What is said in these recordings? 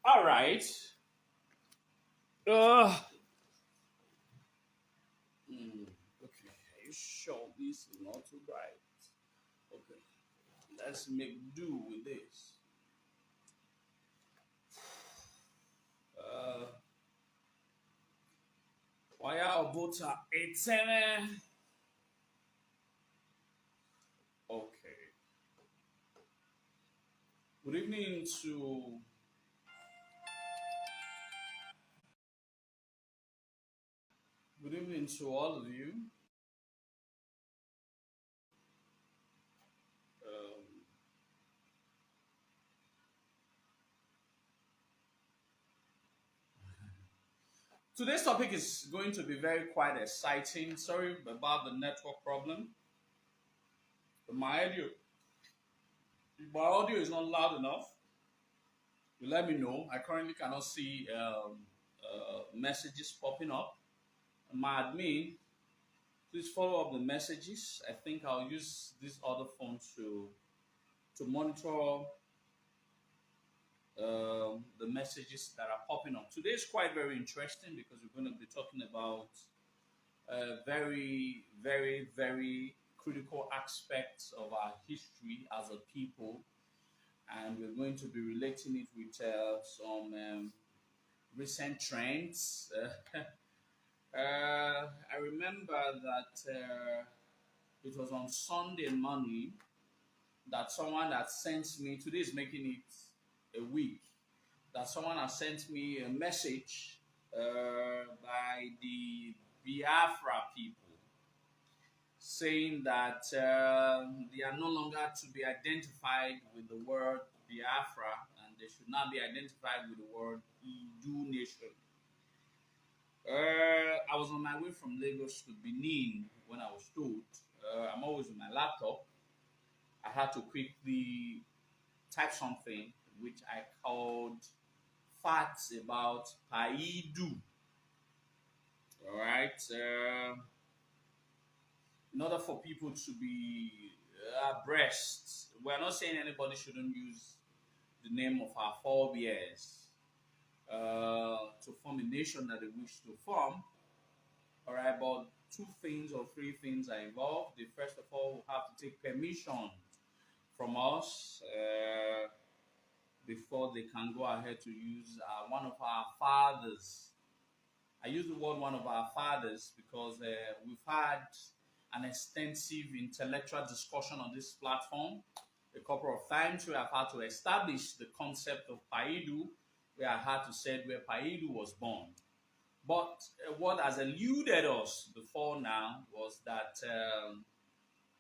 All right. Okay. Are you sure this is not too bright? Okay. Let's make do with this. Uh, why are both at 8 Okay. Good evening to all of you. Um, Today's topic is going to be very quite exciting. Sorry about the network problem. But my audio is not loud enough. You let me know. I currently cannot see messages popping up. My admin, please follow up the messages. I think I'll use this other phone to monitor the messages that are popping up. Today is quite very interesting because we're going to be talking about very, very, very critical aspects of our history as a people, and we're going to be relating it with some recent trends. I remember that it was on Sunday morning that someone that sent me, today is making it a week, that someone has sent me a message by the Biafra people saying that they are no longer to be identified with the word Biafra and they should not be identified with the word Idu Nation. I was on my way from Lagos to Benin when I was told. I'm always with my laptop. I had to quickly type something which I called facts about Paidu. All right. In order for people to be abreast, we're not saying anybody shouldn't use the name of our forebears to form a nation that they wish to form. All right, but two things or three things are involved. They first of all will have to take permission from us before they can go ahead to use one of our fathers. I use the word one of our fathers because we've had an extensive intellectual discussion on this platform a couple of times where I've had to establish the concept of Paidu, where I had to say where Paidu was born. But what has eluded us before now was that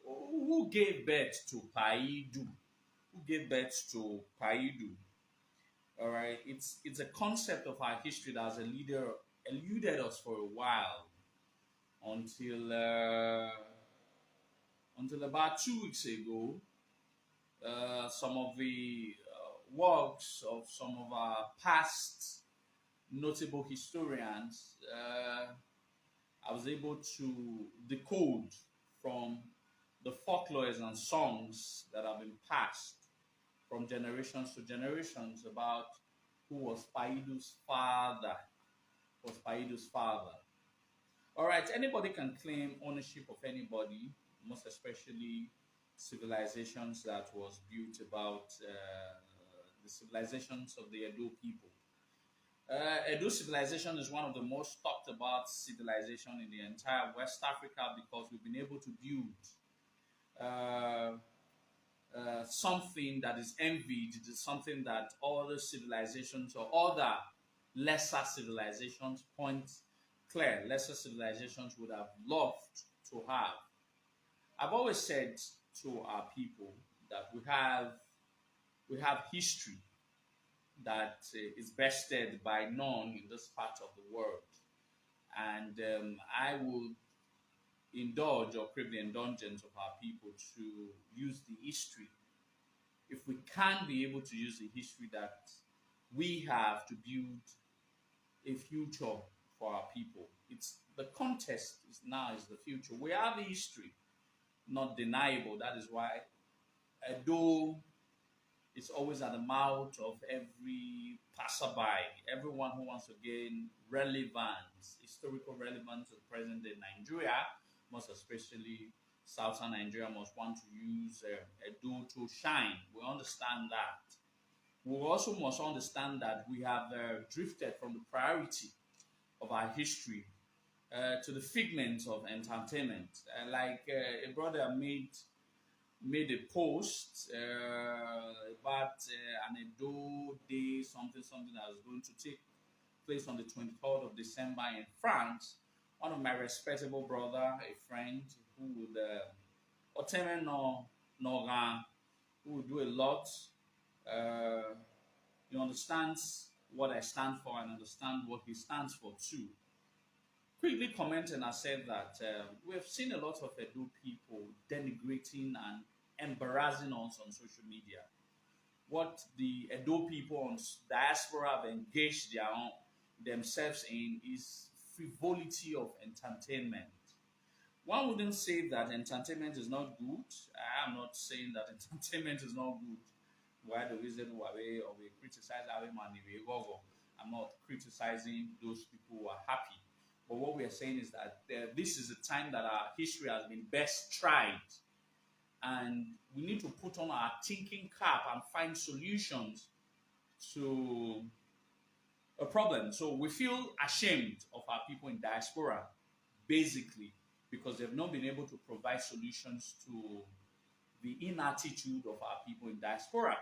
who gave birth to Paidu? Who gave birth to Paidu? All right, it's a concept of our history that has eluded us for a while until about 2 weeks ago. Some of the works of some of our past notable historians, I was able to decode from the folklores and songs that have been passed from generations to generations about who was Paidu's father. All right, anybody can claim ownership of anybody, most especially civilizations that was built about the civilizations of the Edo people. Edo civilization is one of the most talked about civilization in the entire West Africa because we've been able to build something that is envied, something that other civilizations or other lesser civilizations lesser civilizations would have loved to have. I've always said to our people that we have history that is bested by none in this part of the world, and I will indulge or crave the indulgence of our people to use the history, if we can be able to use the history that we have to build a future for our people. It's the contest is the future. We have the history, not deniable. That is why Edo is always at the mouth of every passerby, everyone who wants to gain relevance, historical relevance to the present day Nigeria, most especially Southern Nigeria, must want to use Edo to shine. We understand that. We also must understand that we have drifted from the priority of our history to the figment of entertainment. Like a brother made a post about an Edo day, something that is going to take place on the 23rd of December in France. One of my respectable brother, a friend who would who would do a lot. He understands what I stand for and understand what he stands for too. Quickly commenting, I said that we have seen a lot of Edo people denigrating and embarrassing us on social media. What the Edo people on diaspora have engaged themselves in is frivolity of entertainment. One wouldn't say that entertainment is not good. I am not saying that entertainment is not good. Why the reason why we criticize I'm not criticizing those people who are happy. But what we are saying is that this is a time that our history has been best tried. And we need to put on our thinking cap and find solutions to a problem. So we feel ashamed of our people in diaspora, basically, because they've not been able to provide solutions to the inaptitude of our people in diaspora.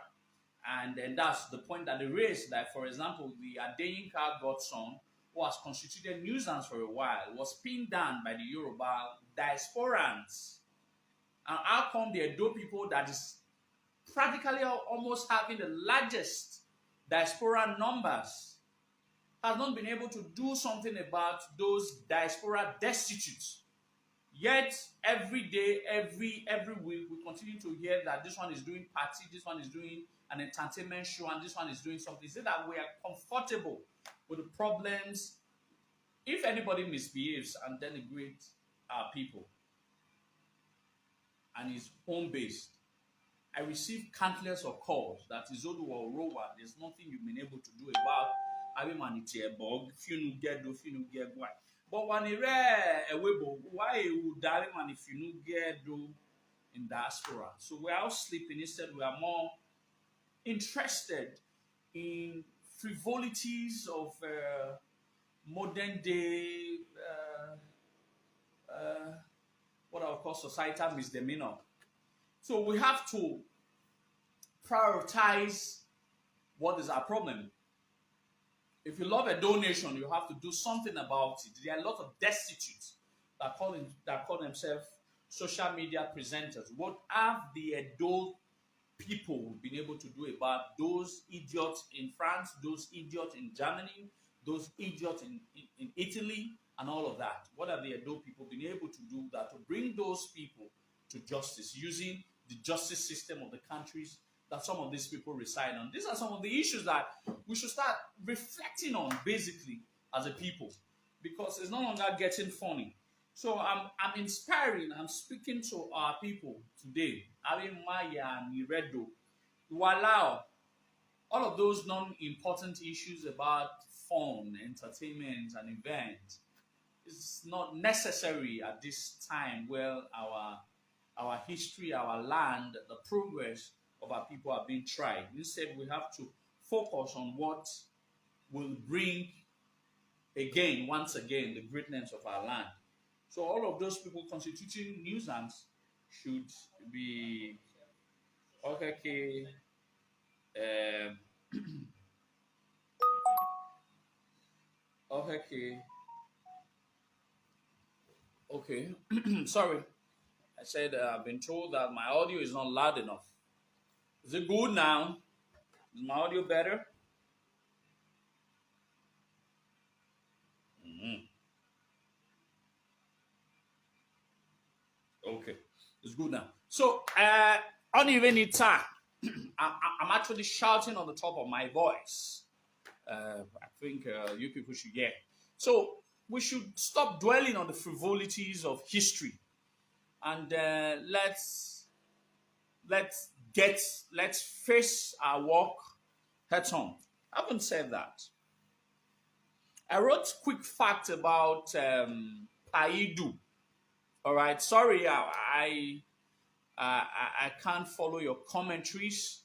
And then that's the point that they raised, that, for example, the Adeyinka godson, who has constituted nuisance for a while, was pinned down by the Yoruba diasporans. And how come the Edo people that is practically almost having the largest diaspora numbers has not been able to do something about those diaspora destitutes? Yet every day, every week, we continue to hear that this one is doing party, this one is doing an entertainment show, and this one is doing something. Is it that we are comfortable with the problems? If anybody misbehaves and denigrates our people and is home-based, I receive countless of calls that Izoduwa or Rowa, there's nothing you've been able to do about having manity a bug, if you get why. But when you read a webo, why would darling man if you get do in diaspora? So we are all sleeping. Instead, we are more interested in frivolities of modern day what I would call societal misdemeanor. So we have to prioritize what is our problem. If you love a donation, you have to do something about it. There are a lot of destitutes that call themselves social media presenters. What have the adult people been able to do about those idiots in France, those idiots in Germany, those idiots in Italy, and all of that? What have the adult people been able to do that to bring those people to justice using the justice system of the countries that some of these people reside on? These are some of the issues that we should start reflecting on basically as a people, because it's no longer getting funny. So I'm inspiring, I'm speaking to our people today, having Maya and Iredo, to allow all of those non-important issues about fun, entertainment, and events. It's not necessary at this time where our history, our land, the progress of our people are being tried. Instead, we have to focus on what will bring once again, the greatness of our land. So all of those people constituting nuisance should be okay. Um, okay. Okay. Sorry. I said I've been told that my audio is not loud enough. Is it good now? Is my audio better? Okay. It's good now. So, uneven guitar. I'm actually shouting on the top of my voice. I think you people should get. So, we should stop dwelling on the frivolities of history, and let's face our work head on. I haven't said that. I wrote quick fact about Paidu. All right, sorry, I can't follow your commentaries.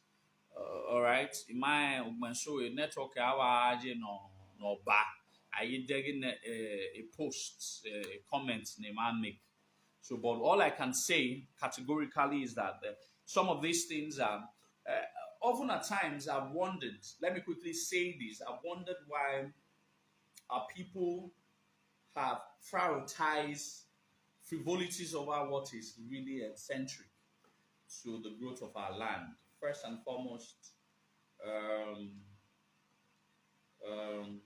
All right, in my show network, no ba. I digging a post, a comment name I make. So, but all I can say categorically is that some of these things are often at times I've wondered. Let me quickly say this: I've wondered why our people have prioritized frivolities over what is really centric to the growth of our land. First and foremost, um, um,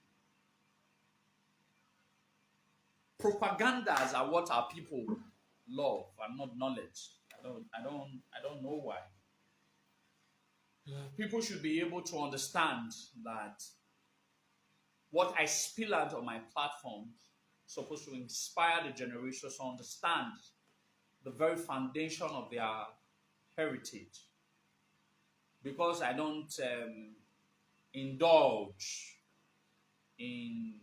propagandas are what our people love and not knowledge. I don't know why. People should be able to understand that what I spill out on my platform is supposed to inspire the generations to understand the very foundation of their heritage. Because I don't indulge in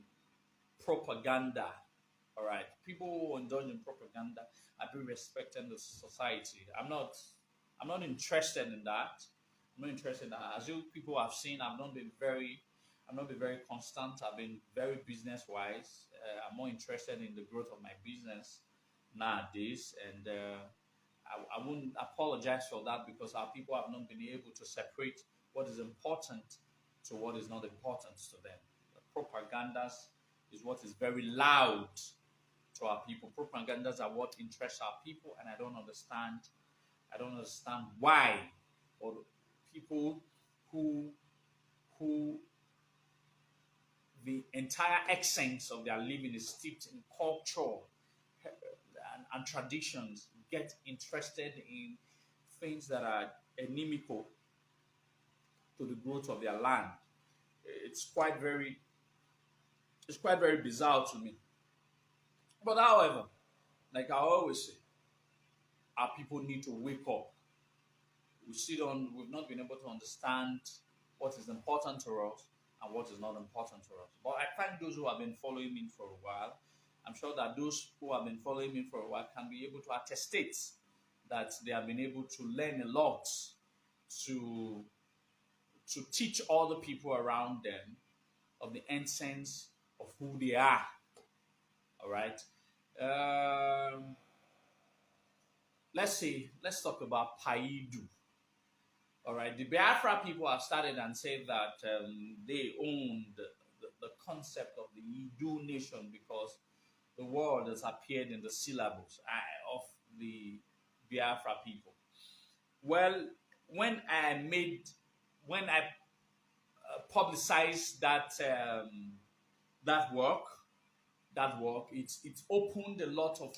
propaganda. All right, people who indulge in propaganda are being respected in the society. I'm not interested in that. I'm not interested in that. As you people have seen, I'm not been very constant. I've been very business wise. I'm more interested in the growth of my business nowadays, and I wouldn't apologize for that, because our people have not been able to separate what is important to what is not important to them. The propagandas is what is very loud to our people. Propagandas are what interests our people, and I don't understand why, or people who the entire essence of their living is steeped in culture and traditions, get interested in things that are inimical to the growth of their land. It's quite very bizarre to me. But however, like I always say, our people need to wake up. We've not been able to understand what is important to us and what is not important to us. But I thank those who have been following me for a while. I'm sure that those who have been following me for a while can be able to attestate that they have been able to learn a lot to teach other people around them of the essence of who they are. All right. Let's talk about Paidu. All right, the Biafra people have started and said that they own the concept of the Idu nation because the word has appeared in the syllables of the Biafra people. Well, when I publicized that work, it opened a lot of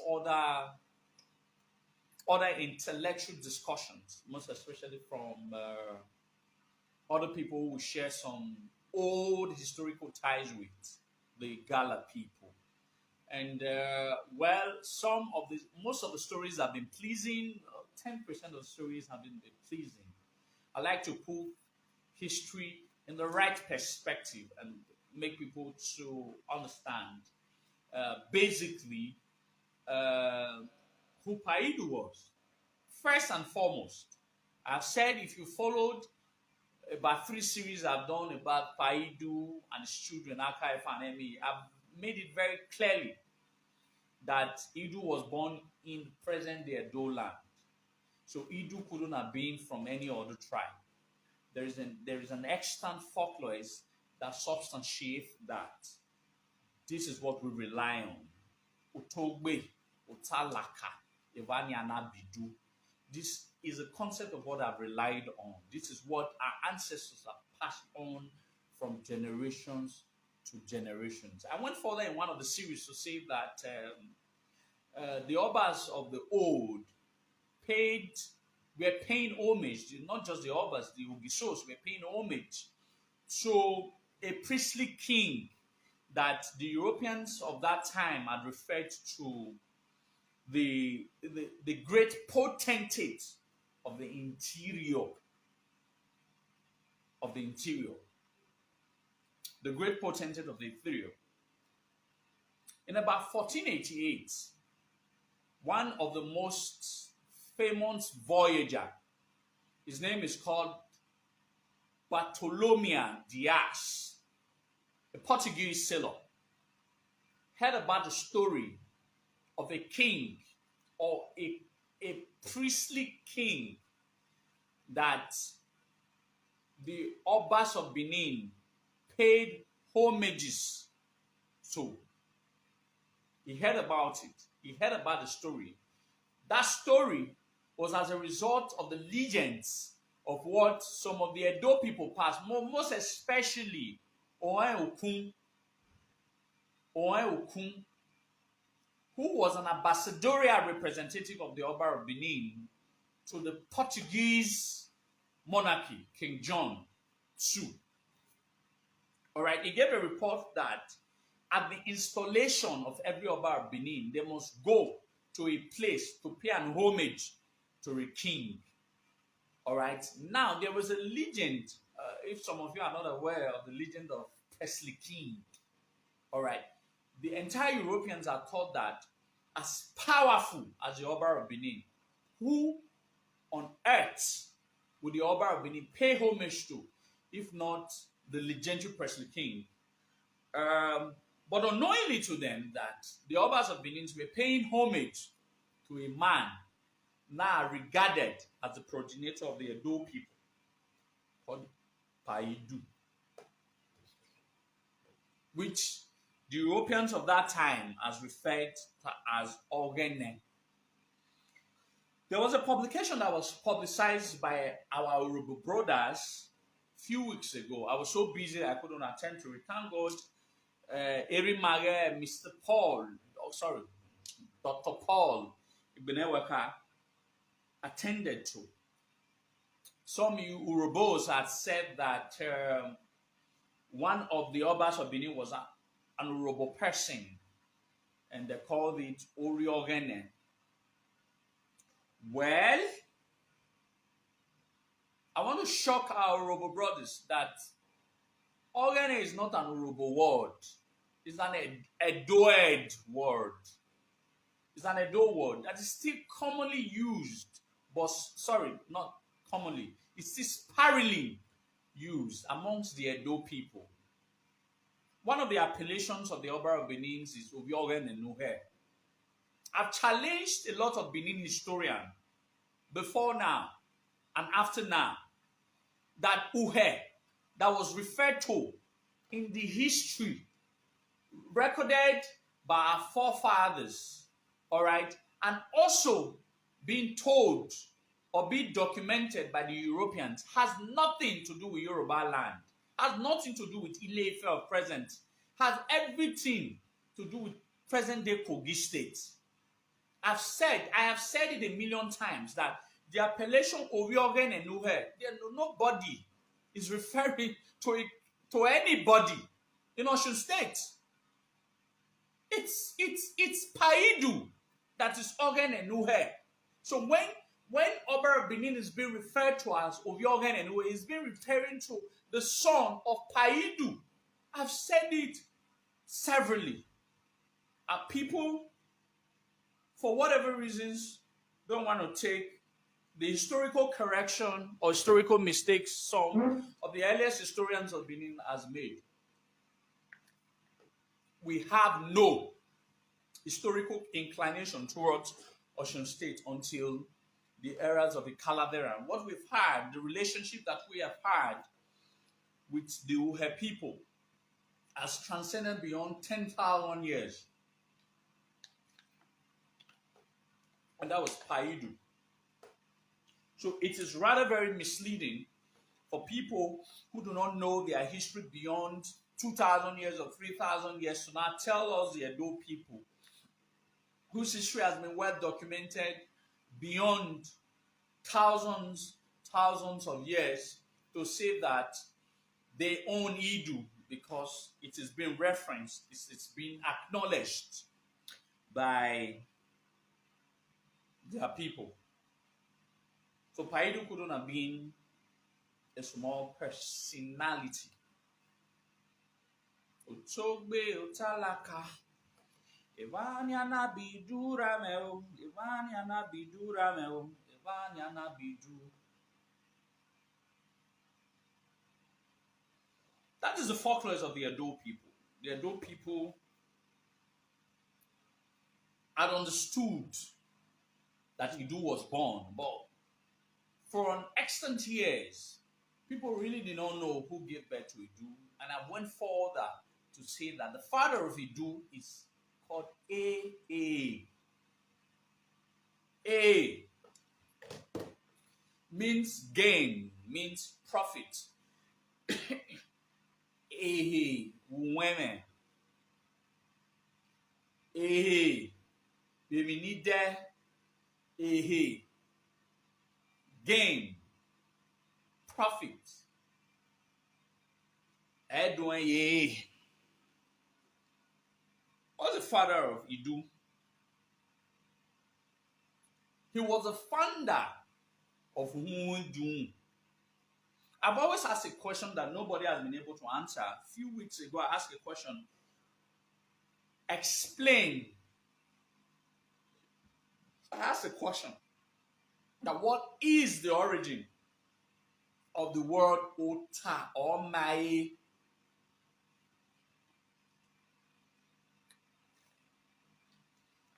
other intellectual discussions, most especially from other people who share some old historical ties with the Gala people. And most of the stories have been pleasing. 10% of the stories have been pleasing. I like to put history in the right perspective and make people to understand basically who Paidu was. First and foremost, I've said if you followed about 3 series I've done about Paidu and his children, Archive and Emi, I've made it very clearly that Idu was born in present-day Edo land. So Idu couldn't have been from any other tribe. There is an extant folklore that substantiates that. This is what we rely on. Utogbe, Utalaka, Evaniana Bidu. This is a concept of what I've relied on. This is what our ancestors have passed on from generations to generations. I went further in one of the series to say that the Obas of the old were paying homage, not just the Obas, the Ugisos were paying homage to a priestly king that the Europeans of that time had referred to the great potentate of the interior. The great potentate of the interior. In about 1488, one of the most famous voyager, his name is called Bartolomeu Dias, a Portuguese sailor, heard about the story of a king or a priestly king that the Obas of Benin paid homages to. He heard about it. He heard about the story. That story was as a result of the legends of what some of the Edo people passed, most especially Oen Okun, who was an ambassadorial representative of the Oba of Benin to the Portuguese monarchy, King John II. All right, he gave a report that at the installation of every Oba of Benin, they must go to a place to pay an homage to a king. All right, now there was a legend, if some of you are not aware of the legend of Presley King. All right, the entire Europeans are taught that as powerful as the Oba of Benin, who on earth would the Oba of Benin pay homage to, if not the legendary Presley King? But unknowingly to them that the Obas of Benin were paying homage to a man now regarded as the progenitor of the Edo people, called Paidu, which the Europeans of that time as referred to as Ogene. There was a publication that was publicized by our Yoruba brothers a few weeks ago. I was so busy I couldn't attend to it. Thank God, Erimage, Mr. Paul, Dr. Paul Ibeneweka attended to. Some Urubos had said that one of the Obas of Benin was an Urobo person, and they called it Oriogene. Well, I want to shock our Urobo brothers that Ogene is not an Urobo word. It's an Edoed word. It's an Edo word that is still commonly used, but not commonly. It's still sparingly used amongst the Edo people. One of the appellations of the Oba of Benin is Obiogen and Nuhe. I've challenged a lot of Benin historians before now and after now that Uhe, that was referred to in the history recorded by our forefathers, all right, and also being told or being documented by the Europeans has nothing to do with Yoruba land, has nothing to do with Ile-Ife of present, has everything to do with present-day Kogi State. I have said it a million times that the appellation Oriogen and Nuhe, nobody is referring to it, to anybody in Osun State. It's Paidu that is Ogen and Nuhe. So when Oba of Benin is being referred to as Oriogen and Nuhe, it's being referring to the son of Paidu. I've said it severally. People, for whatever reasons, don't want to take the historical correction or historical mistakes some of the earliest historians of Benin has made. We have no historical inclination towards Osun State until the eras of the Calaveran. What we've had, the relationship that we have had with the Uhe people has transcended beyond 10,000 years. And that was Paidu. So it is rather very misleading for people who do not know their history beyond 2,000 years or 3,000 years to now tell us the Edo people, whose history has been well documented beyond thousands of years, to say that they own Idu because it is being referenced, it's been acknowledged by their people. So Paidu couldn't have been a small personality. Otogbe otalaka, evanya bidura meo, evanya bidura meo, evanya bidu. That is the folklore of the Edo people. The Edo people had understood that Idu was born, but for an extant years, people really did not know who gave birth to Idu, and I went further to say that the father of Idu is called A. A means gain, means profit. Women. Baby need there. Gain, profit. What's the father of Idu? He was a founder of Hundu. I've always asked a question that nobody has been able to answer. A few weeks ago, I asked a question. Explain. I asked a question. Now, what is the origin of the word Ota or Mai?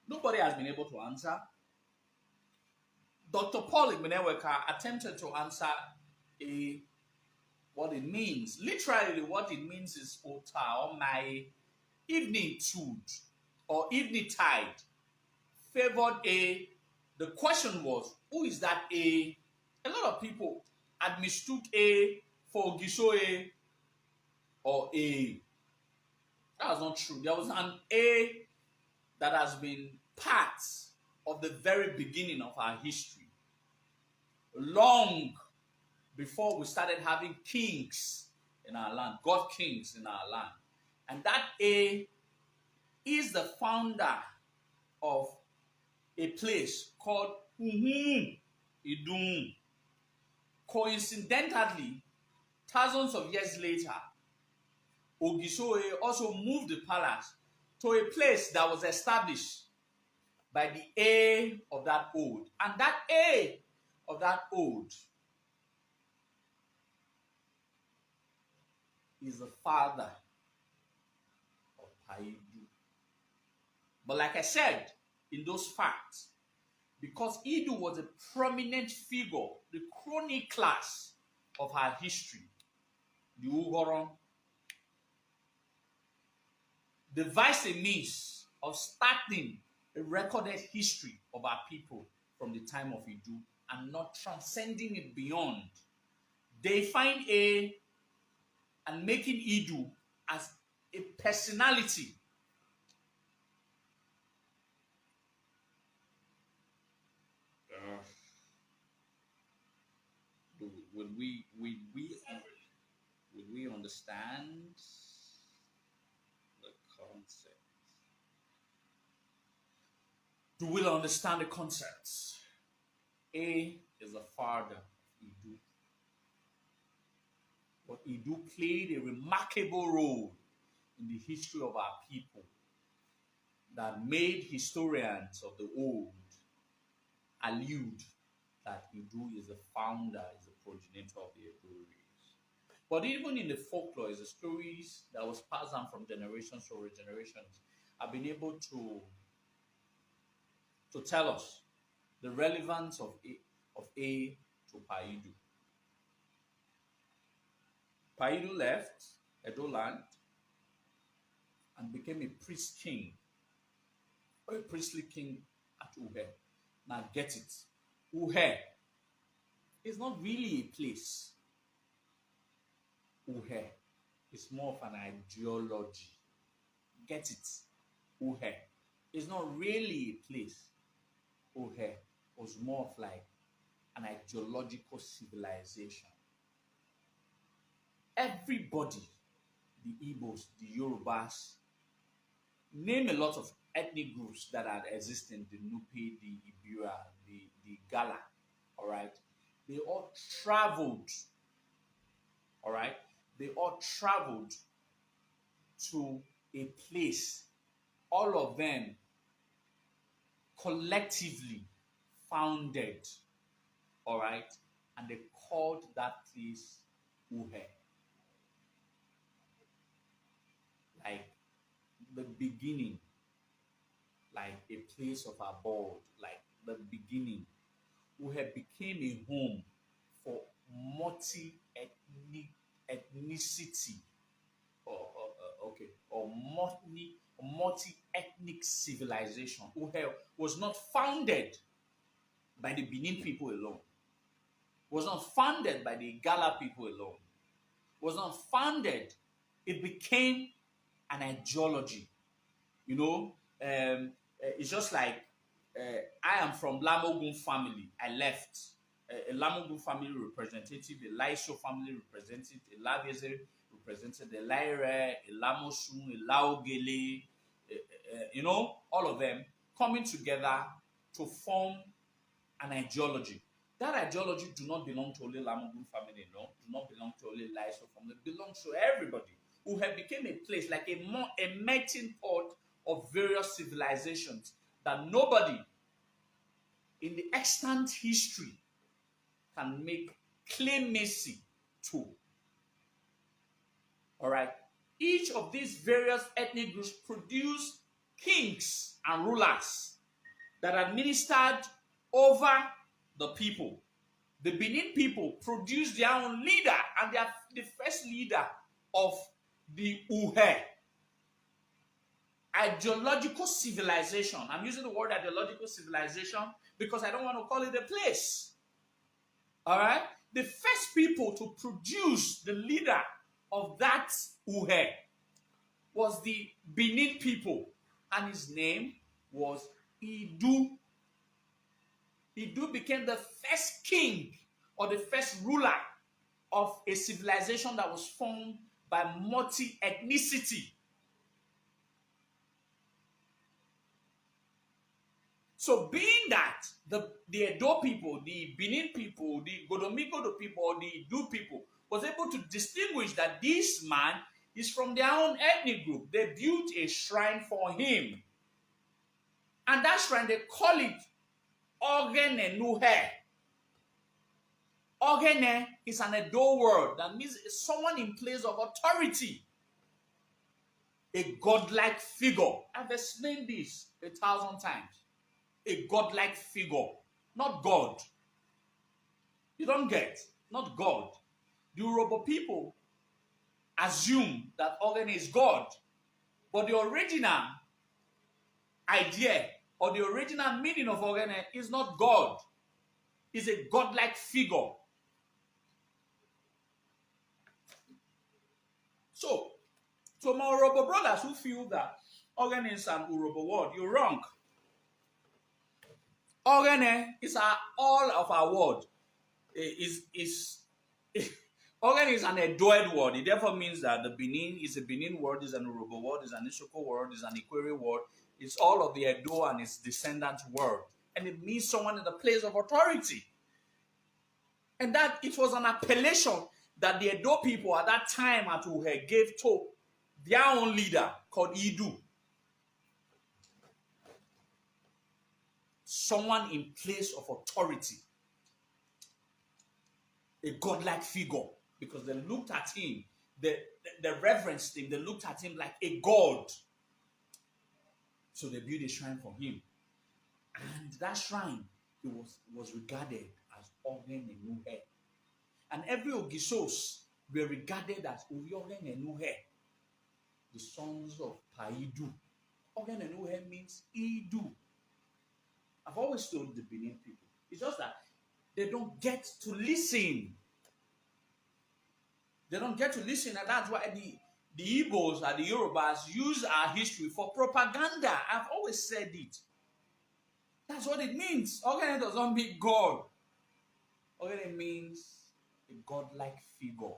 Nobody has been able to answer. Dr. Paul Igbeneweka attempted to answer what it means. Literally, what it means is Ota or Mai, evening tide or evening tide, favored A. The question was, who is that A? A lot of people had mistook A for Gisoe or A. That was not true. There was an A that has been part of the very beginning of our history. Long before we started having kings in our land, God kings in our land. And that A is the founder of a place called Idun. Coincidentally, thousands of years later, Ogisoe also moved the palace to a place that was established by the A of that old. And that A of that old is the father of Paidu. But like I said, in those facts, because Idu was a prominent figure, the chroniclers of our history, the Ugoron, devised a means of starting a recorded history of our people from the time of Idu and not transcending it beyond. They find A and making Idu as a personality. Would we understand the concept? Do we understand the concepts? A is the father of Idu. But Idu played a remarkable role in the history of our people that made historians of the old allude that Idu is the founder, is the progenitor of the Edo race. But even in the folklore, the stories that was passed down from generations over generations have been able to tell us the relevance of A to Paidu. Paidu left Edo land and became a priest king, or a priestly king at Uhe. Now get it. Uhe is not really a place. Uhe is more of an ideology. Get it? Uhe is not really a place. Uhe was more of like an ideological civilization. Everybody, the Igbos, the Yorubas, name a lot of ethnic groups that are existing, the Nupe, the Ibira, the Gala, all right? They all traveled, all right? They all traveled to a place. All of them collectively founded, all right? And they called that place Uhe. Like the beginning, like a place of abode, like the beginning. Uhe became a home for multi-ethnicity, or multi-ethnic civilization. Uhe was not founded by the Benin people alone. Was not founded by the Igala people alone. Was not founded. It became an ideology. You know, it's just like I am from Lamogun family. I left. A Lamogun family representative, a Laisho family representative, a Laveze represented, a Laire, a Lamosun, a Laogele, you know, all of them coming together to form an ideology. That ideology do not belong to only Lamogun family, no, do not belong to only Laisho family. It belongs to everybody who have become a place like a melting pot of various civilizations that nobody in the extant history can make claimacy to. All right. Each of these various ethnic groups produced kings and rulers that administered over the people. The Benin people produced their own leader, and they are the first leader of the Uhe. Ideological civilization. I'm using the word ideological civilization because I don't want to call it a place. All right? The first people to produce the leader of that Uhe was the Benin people, and his name was Idu. Idu became the first king or the first ruler of a civilization that was formed by multi-ethnicity. So being that the Edo people, the Benin people, the Godomigodo people, or the Idu people was able to distinguish that this man is from their own ethnic group, they built a shrine for him. And that shrine, they call it Ogene Nuhe. Ogene is an Edo word that means someone in place of authority. A godlike figure. I've explained this 1,000 times. A godlike figure, not God. You don't get, not God. The Yoruba people assume that Ogene is God, but the original idea or the original meaning of Ogene is not God. It's a godlike figure. So, to my Urobo brothers who feel that Ogene is an Urobo word, you're wrong. Ogene is all of our word. Ogene is an Edoed word. It therefore means that the Benin is a Benin word, is an Urobo word, is an Isoko word, is an Ikwere word. It's all of the Edo and its descendant word. And it means someone in the place of authority. And that it was an appellation that the Edo people at that time at Uhe gave to their own leader called Idu. Someone in place of authority. A godlike figure. Because they looked at him, they reverenced him, they looked at him like a god. So they built a shrine for him. And that shrine was regarded as Ogen Enuhe. And every Ogisos were regarded as Ogen Enuhe, the sons of Paidu. Ogen Enuhe means Idu. I've always told the Benin people, it's just that they don't get to listen. They don't get to listen, and that's why the Igbos and the Yorubas use our history for propaganda. I've always said it. That's what it means. Ogene does not mean God. Ogene means a godlike figure.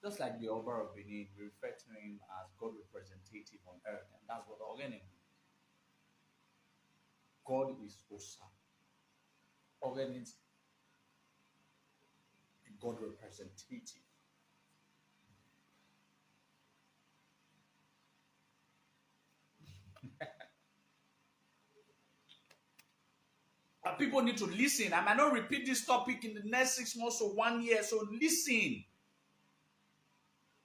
Just like the Oba of Benin, we refer to him as God representative on earth, and that's what Ogene means. God is Osa. Ogene is a God representative. But people need to listen. I might not repeat this topic in the next 6 months or 1 year, so listen.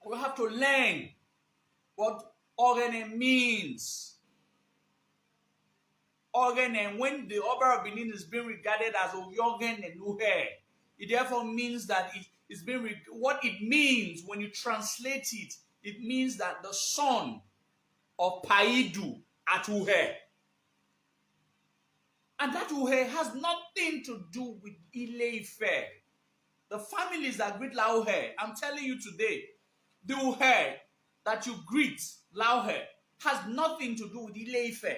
We have to learn what Ogene means. Ogene, when the Oba of Benin is being regarded as Oyogen Enuhe, it therefore means that it's being what it means when you translate it. It means that the son of Paidu at Uhe. And that Uhe has nothing to do with Ile-Ife. The families that greet Lauhe, I'm telling you today, the Uhe that you greet, Lauhe, has nothing to do with Ile-Ife.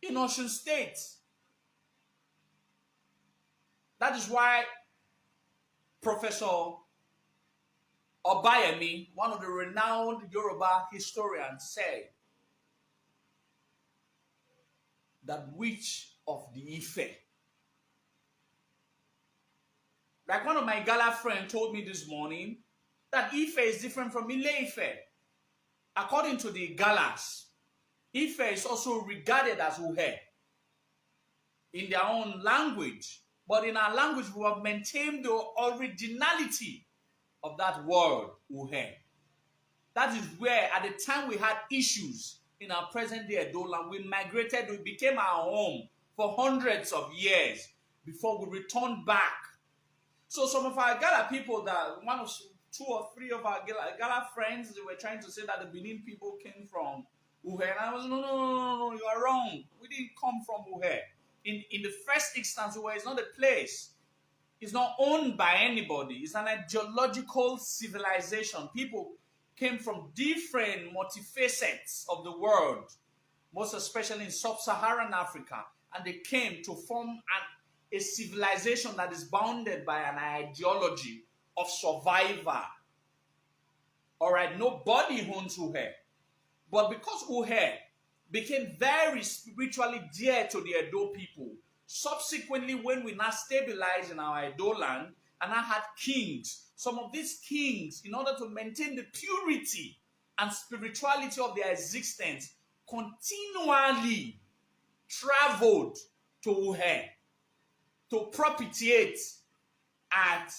In Osun State. That is why Professor Obayemi, one of the renowned Yoruba historians, said that witch of the Ife. Like one of my Gala friends told me this morning, that Ife is different from Ile-Ife. According to the Galas, Ife is also regarded as Uhe in their own language. But in our language, we have maintained the originality of that word, Uhe. That is where, at the time we had issues in our present-day Edo land, we migrated, we became our home for hundreds of years before we returned back. So some of our Gala people, that 2 or 3 of our Gala friends, they were trying to say that the Benin people came from Uhe. And I was, no, you are wrong. We didn't come from Uhe. In the first instance, Uhe is not a place. It's not owned by anybody. It's an ideological civilization. People came from different multifacets of the world, most especially in sub-Saharan Africa, and they came to form a civilization that is bounded by an ideology of survivor. All right, nobody owns Uhe. But because Uhe became very spiritually dear to the Edo people, subsequently when we now stabilized in our Edo land and I had kings, some of these kings, in order to maintain the purity and spirituality of their existence, continually traveled to Uhe to propitiate at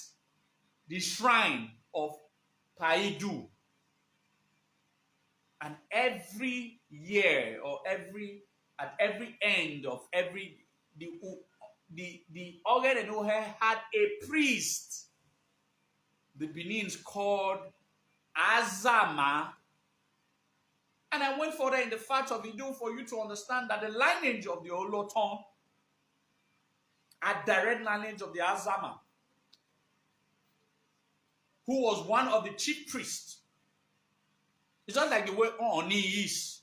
the shrine of Paidu. And every year, or at every end of the Ogen Enuhe had a priest. The Benin's called Azama And I went further in the fact of Idu for you to understand that the lineage of the Oloton are direct lineage of the Azama, who was one of the chief priests. It's just like the way Oni is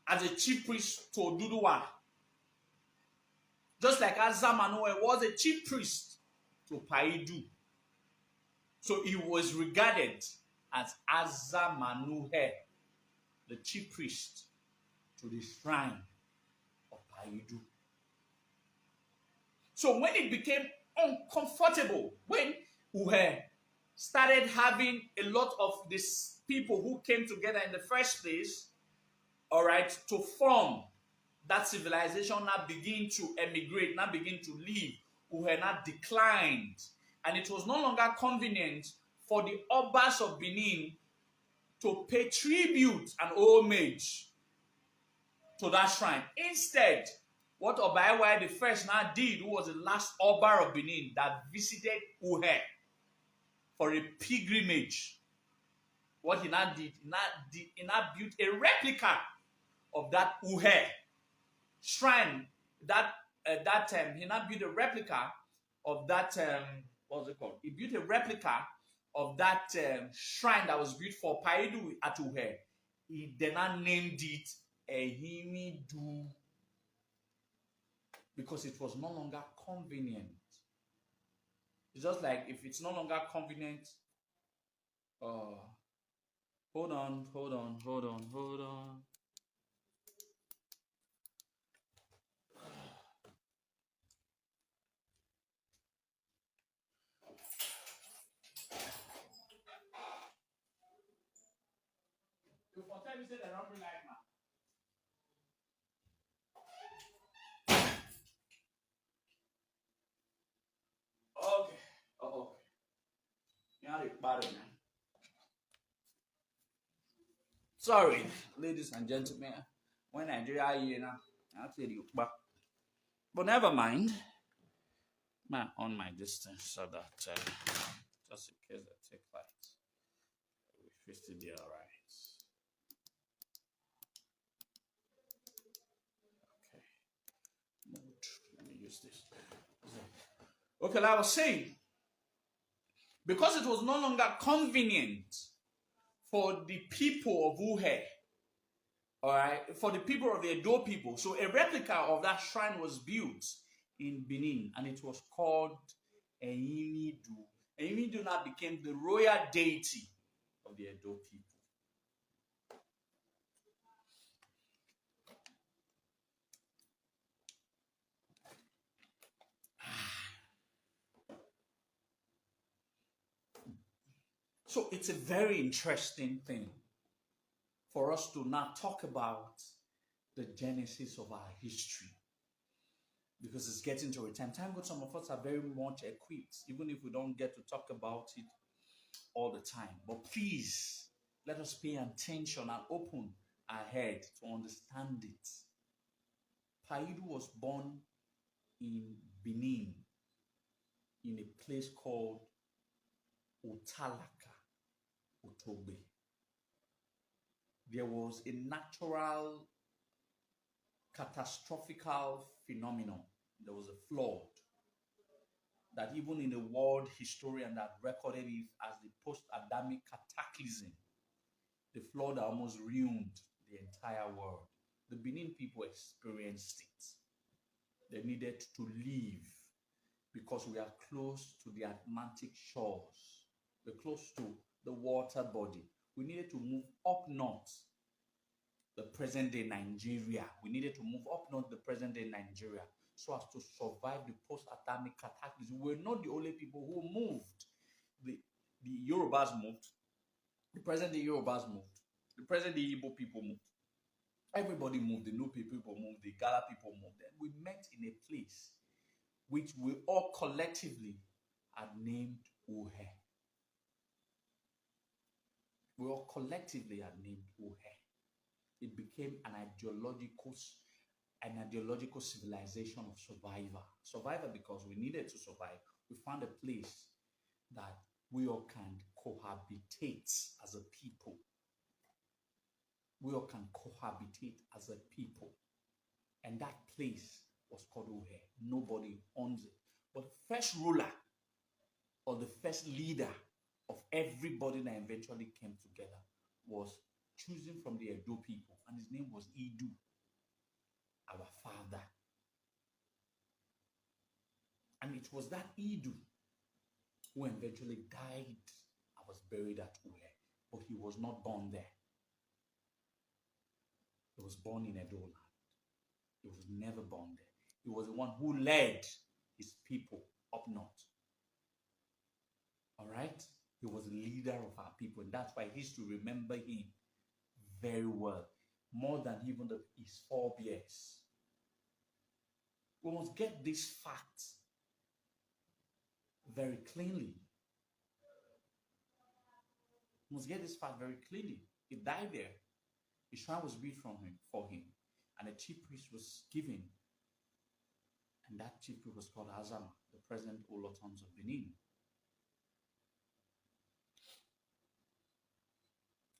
as a chief priest to Oduduwa. Just like Azamanuhe was a chief priest to Paidu. So he was regarded as Azamanuhe, the chief priest to the shrine of Paidu. So when it became uncomfortable, when Uhe started having a lot of these people who came together in the first place, all right, to form that civilization, now begin to emigrate, now begin to leave, Uhe now declined. And it was no longer convenient for the Obas of Benin to pay tribute and homage to that shrine. Instead, what Obaiwa the first now did, who was the last Oba of Benin that visited Uhe for a pilgrimage, what he now did, he now built a replica of that Uhe shrine. He now built a replica of that, what's it called? He built a replica of that shrine that was built for Paidu at Uhe. He then named it Ehimidu, because it was no longer convenient. It's just like if it's no longer convenient. Hold on. Before time you say that I don't like now. Okay. Okay. Sorry, ladies and gentlemen. When Nigeria here now, I'll tell you back. But never mind. On my distance so that just in case I take light, we should still be all right. Okay. Let me use this. Okay, like I was saying, because it was no longer convenient for the people of Uhe, all right, for the people of the Edo people, so a replica of that shrine was built in Benin, and it was called Ehimidu. Ehimidu now became the royal deity of the Edo people. So it's a very interesting thing for us to now talk about the genesis of our history, because it's getting to a time. Thank God some of us are very much equipped, even if we don't get to talk about it all the time. But please, let us pay attention and open our head to understand it. Paidu was born in Benin, in a place called Otalaka, Otobe. There was a natural catastrophical phenomenon. There was a flood that even in the world historian that recorded it as the post-Adamic cataclysm, the flood almost ruined the entire world. The Benin people experienced it. They needed to leave because we are close to the Atlantic shores. We're close to the water body. We needed to move up north, the present-day Nigeria. We needed to move up north, the present-day Nigeria, so as to survive the post-Adamic cataclysm. We're not the only people who moved. The Yorubas moved. The present-day Yorubas moved. The present-day Igbo people moved. Everybody moved. The Nupe people moved. The Gala people moved. And we met in a place which we all collectively had named Uhe. We all collectively had named Uhe. It became an ideological civilization of survivor because we needed to survive. We found a place that we all can cohabitate as a people. we all can cohabitate as a people. And that place was called Uhe. Nobody owns it. But the first ruler or the first leader of everybody that eventually came together was chosen from the Edo people, and his name was Idu, our father. And it was that Idu who eventually died and was buried at Uhe, but he was not born there. He was born in Edo land. He was never born there. He was the one who led his people up north. All right? He was the leader of our people, and that's why history remember him very well, more than even his forebears. We must get this fact very cleanly. We must get this fact very cleanly. He died there. A shrine was built for him, and a chief priest was given, and that chief priest was called Azama, the present Olotons of Benin.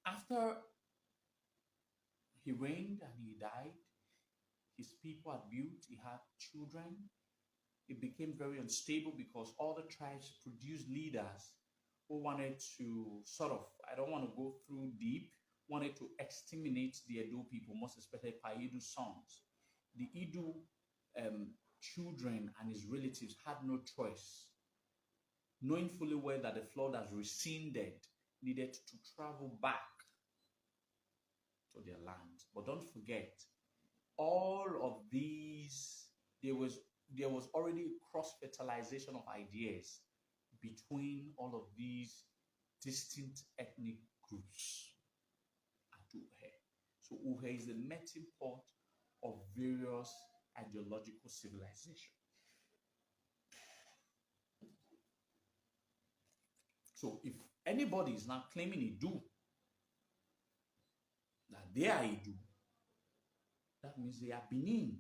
After he reigned and he died, his people had built, he had children. It became very unstable because all the tribes produced leaders who wanted to sort of, I don't want to go through deep, wanted to exterminate the Edo people, most especially Paidu's sons. The Idu children and his relatives had no choice, knowing fully well that the flood has rescinded, needed to travel back to their land. But don't forget, all of these, there was already cross-fertilization of ideas between all of these distinct ethnic groups at Uhe. So Uhe is the melting pot of various ideological civilizations. So if anybody is now claiming Idu, that they are Idu, that means they are Benin,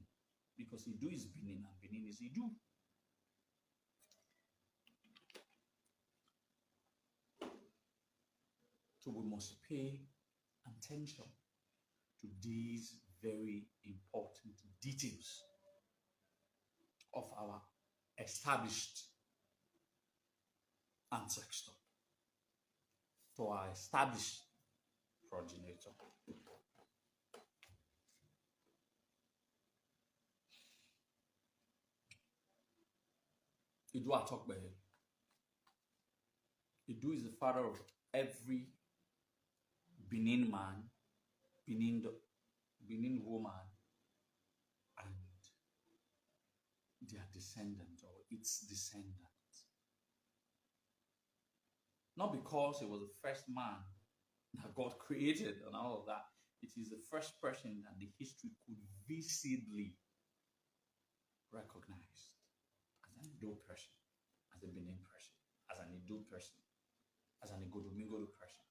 because Idu is Benin and Benin is Idu. So we must pay attention to these very important details of our established ancestor, to our established progenitor. Idu talk about him. Idu is the father of every Benin man, Benin woman, and their descendant or its descendant. Not because it was the first man that God created and all of that. It is the first person that the history could visibly recognize as an Edo person, as a Benin person, as an Edo person, as an Igodomingodo person.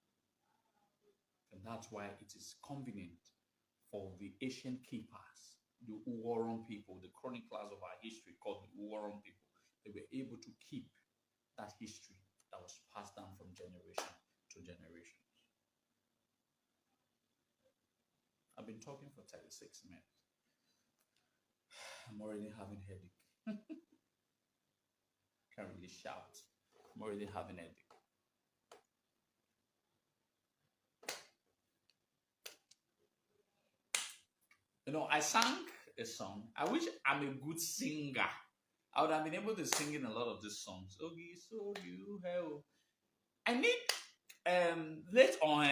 And that's why it is convenient for the ancient keepers, the Uwaron people, the chroniclers of our history called the Uwaron people. They were able to keep that history that was passed down from generation to generation. I've been talking for 36 minutes. I'm already having a headache. Can't really shout. I'm already having a headache. You know, I sang a song. I wish I'm a good singer. I would have been able to sing in a lot of these songs. Okay, so you have. I need late on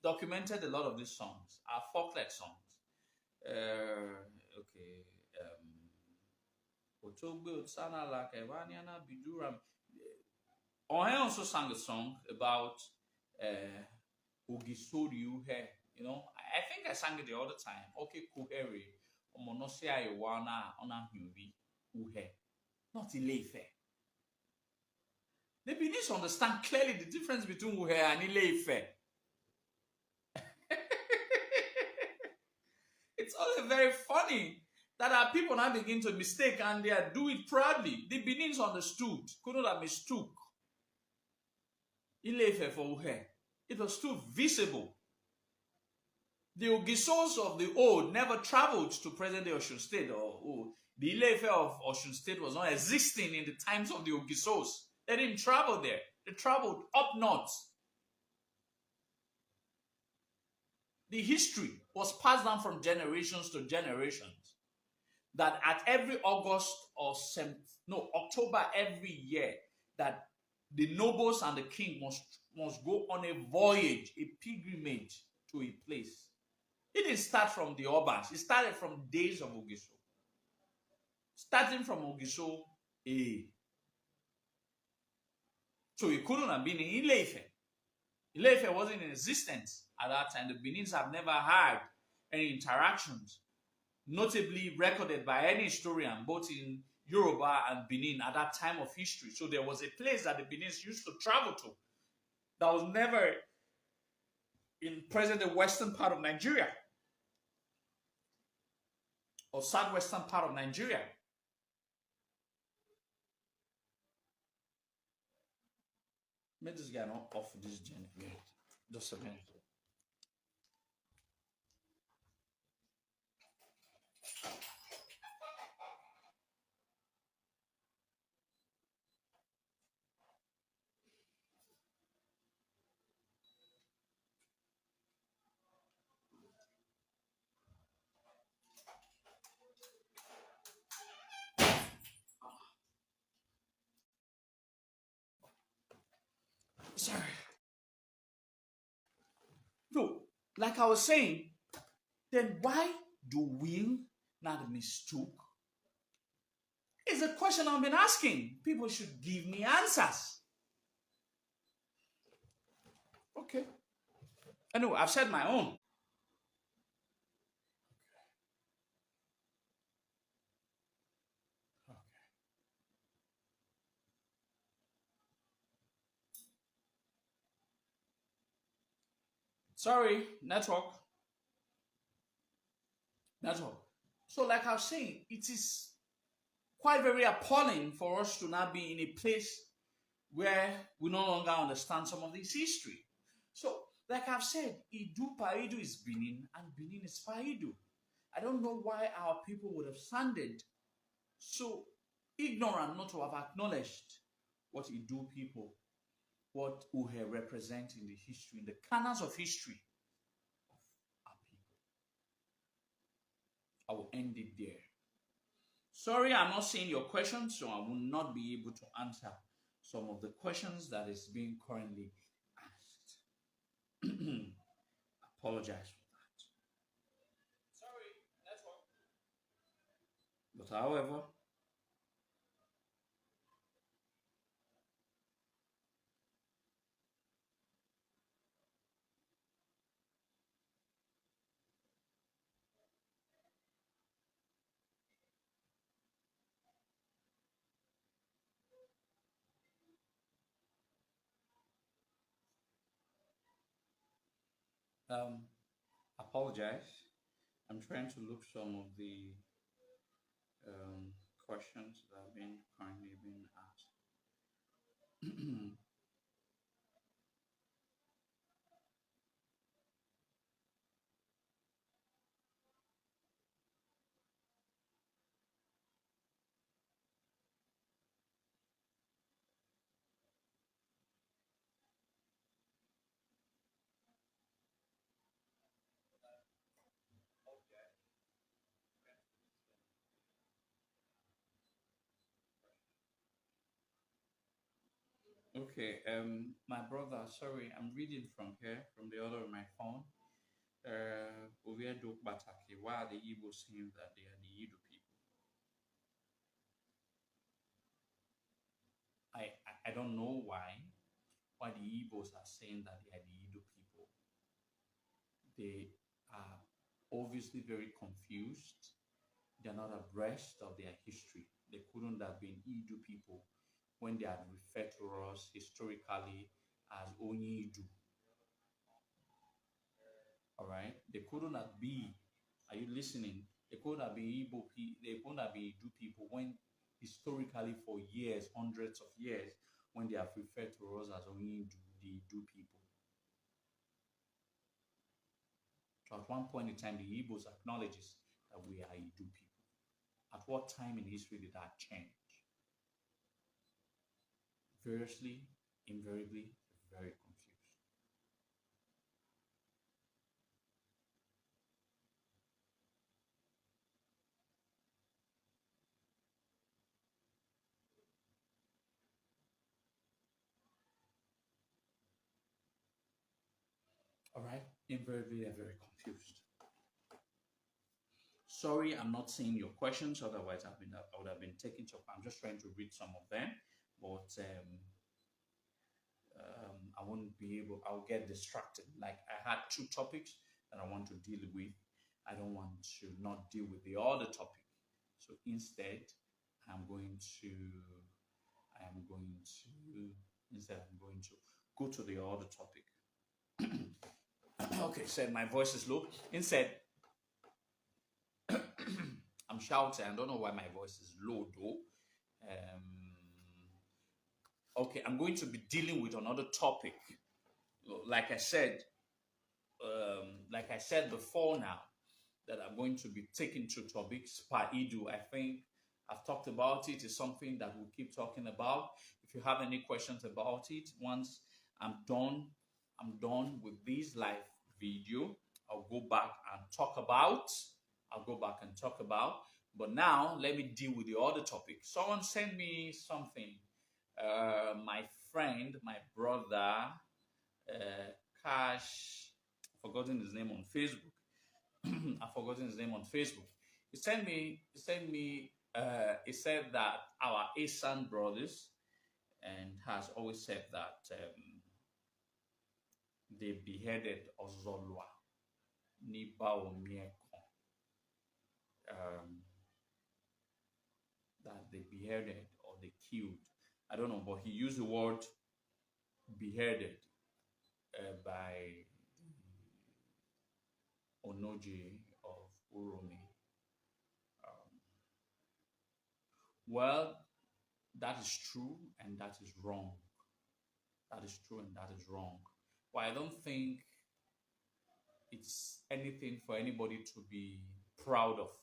documented a lot of these songs. Are folklet songs. Okay. Ohen also sang a song about Ogisoriu hair. You know, I think I sang it the other time. Okay, Kuhere, Omonosia Iwana, Onahuri, Uhe. Not Ileife. The Beninese understand clearly the difference between Uhe and Ileife. It's all very funny that our people now begin to mistake and they do it proudly. The Beninese understood, could not have mistook Ileife for Uhe. It was too visible. The Ogisos of the old never traveled to present-day Osun State, or the Ile-Ife of Osun State was not existing in the times of the Ogisos. They didn't travel there. They traveled up north. The history was passed down from generations to generations, that at every August or October every year, that the nobles and the king must go on a voyage, a pilgrimage to a place. It didn't start from the urbans. It started from days of Ogiso. Starting from Ogiso, so it couldn't have been in Ile-Ife. Ile-Ife wasn't in existence at that time. The Benins have never had any interactions, notably recorded by any historian, both in Yoruba and Benin at that time of history. So there was a place that the Benins used to travel to that was never in present western part of Nigeria or southwestern part of Nigeria. Make this guy not off this journey. Just a minute. Sorry. So, like I was saying, then why do we not mistook? It's a question I've been asking. People should give me answers. Okay. Anyway, I've said my own. Sorry, network. So, like I was saying, it is quite very appalling for us to now be in a place where we no longer understand some of this history. So, like I've said, Idu Paidu is Benin and Benin is Paidu. I don't know why our people would have sounded so ignorant not to have acknowledged what Idu people, what Uhe represent in the history, in the canons of history of our people. I will end it there. Sorry, I'm not seeing your questions, so I will not be able to answer some of the questions that is being currently asked. Apologize for that. Sorry, network. But however, apologize. I'm trying to look some of the questions that have been currently being asked. Okay, my brother, sorry, I'm reading from here, from the other of my phone. Oviedo Bataki, why are the Igbo saying that they are the Ido people? I don't know why the Igbos are saying that they are the Ido people. They are obviously very confused. They're not abreast of their history. They couldn't have been Ido people when they are referred to us historically as Onyi Idu. All right, they couldn't have been. Are you listening? They couldn't have been Igbo people. They couldn't have been Idu people when historically for years, hundreds of years, when they have referred to us as Onyi Idu, the Idu people. At one point in time, the Igbos acknowledges that we are Idu people. At what time in history did that change? Variously, invariably, very confused. All right, invariably, they're very confused. Sorry, I'm not seeing your questions. Otherwise, I would have been taking to. I'm just trying to read some of them, but I won't be able. I'll get distracted. Like I had two topics that I want to deal with. I don't want to not deal with the other topic. So instead, I'm going to. Instead, I'm going to go to the other topic. Okay, said my voice is low. Instead. I'm shouting. I don't know why my voice is low though. Okay, I'm going to be dealing with another topic. Like I said before now, that I'm going to be taking two topics per Idu. I think I've talked about it. It's something that we'll keep talking about. If you have any questions about it, once I'm done with this live video, I'll go back and talk about. But now let me deal with the other topic. Someone sent me something. My friend, my brother, Cash, I've forgotten his name on Facebook. He said that our Asan brothers and has always said that they beheaded Ozolua. That they beheaded or they killed. I don't know, but he used the word beheaded by Onoji of Uromi. Well, that is true and that is wrong. That is true and that is wrong. Well, I don't think it's anything for anybody to be proud of.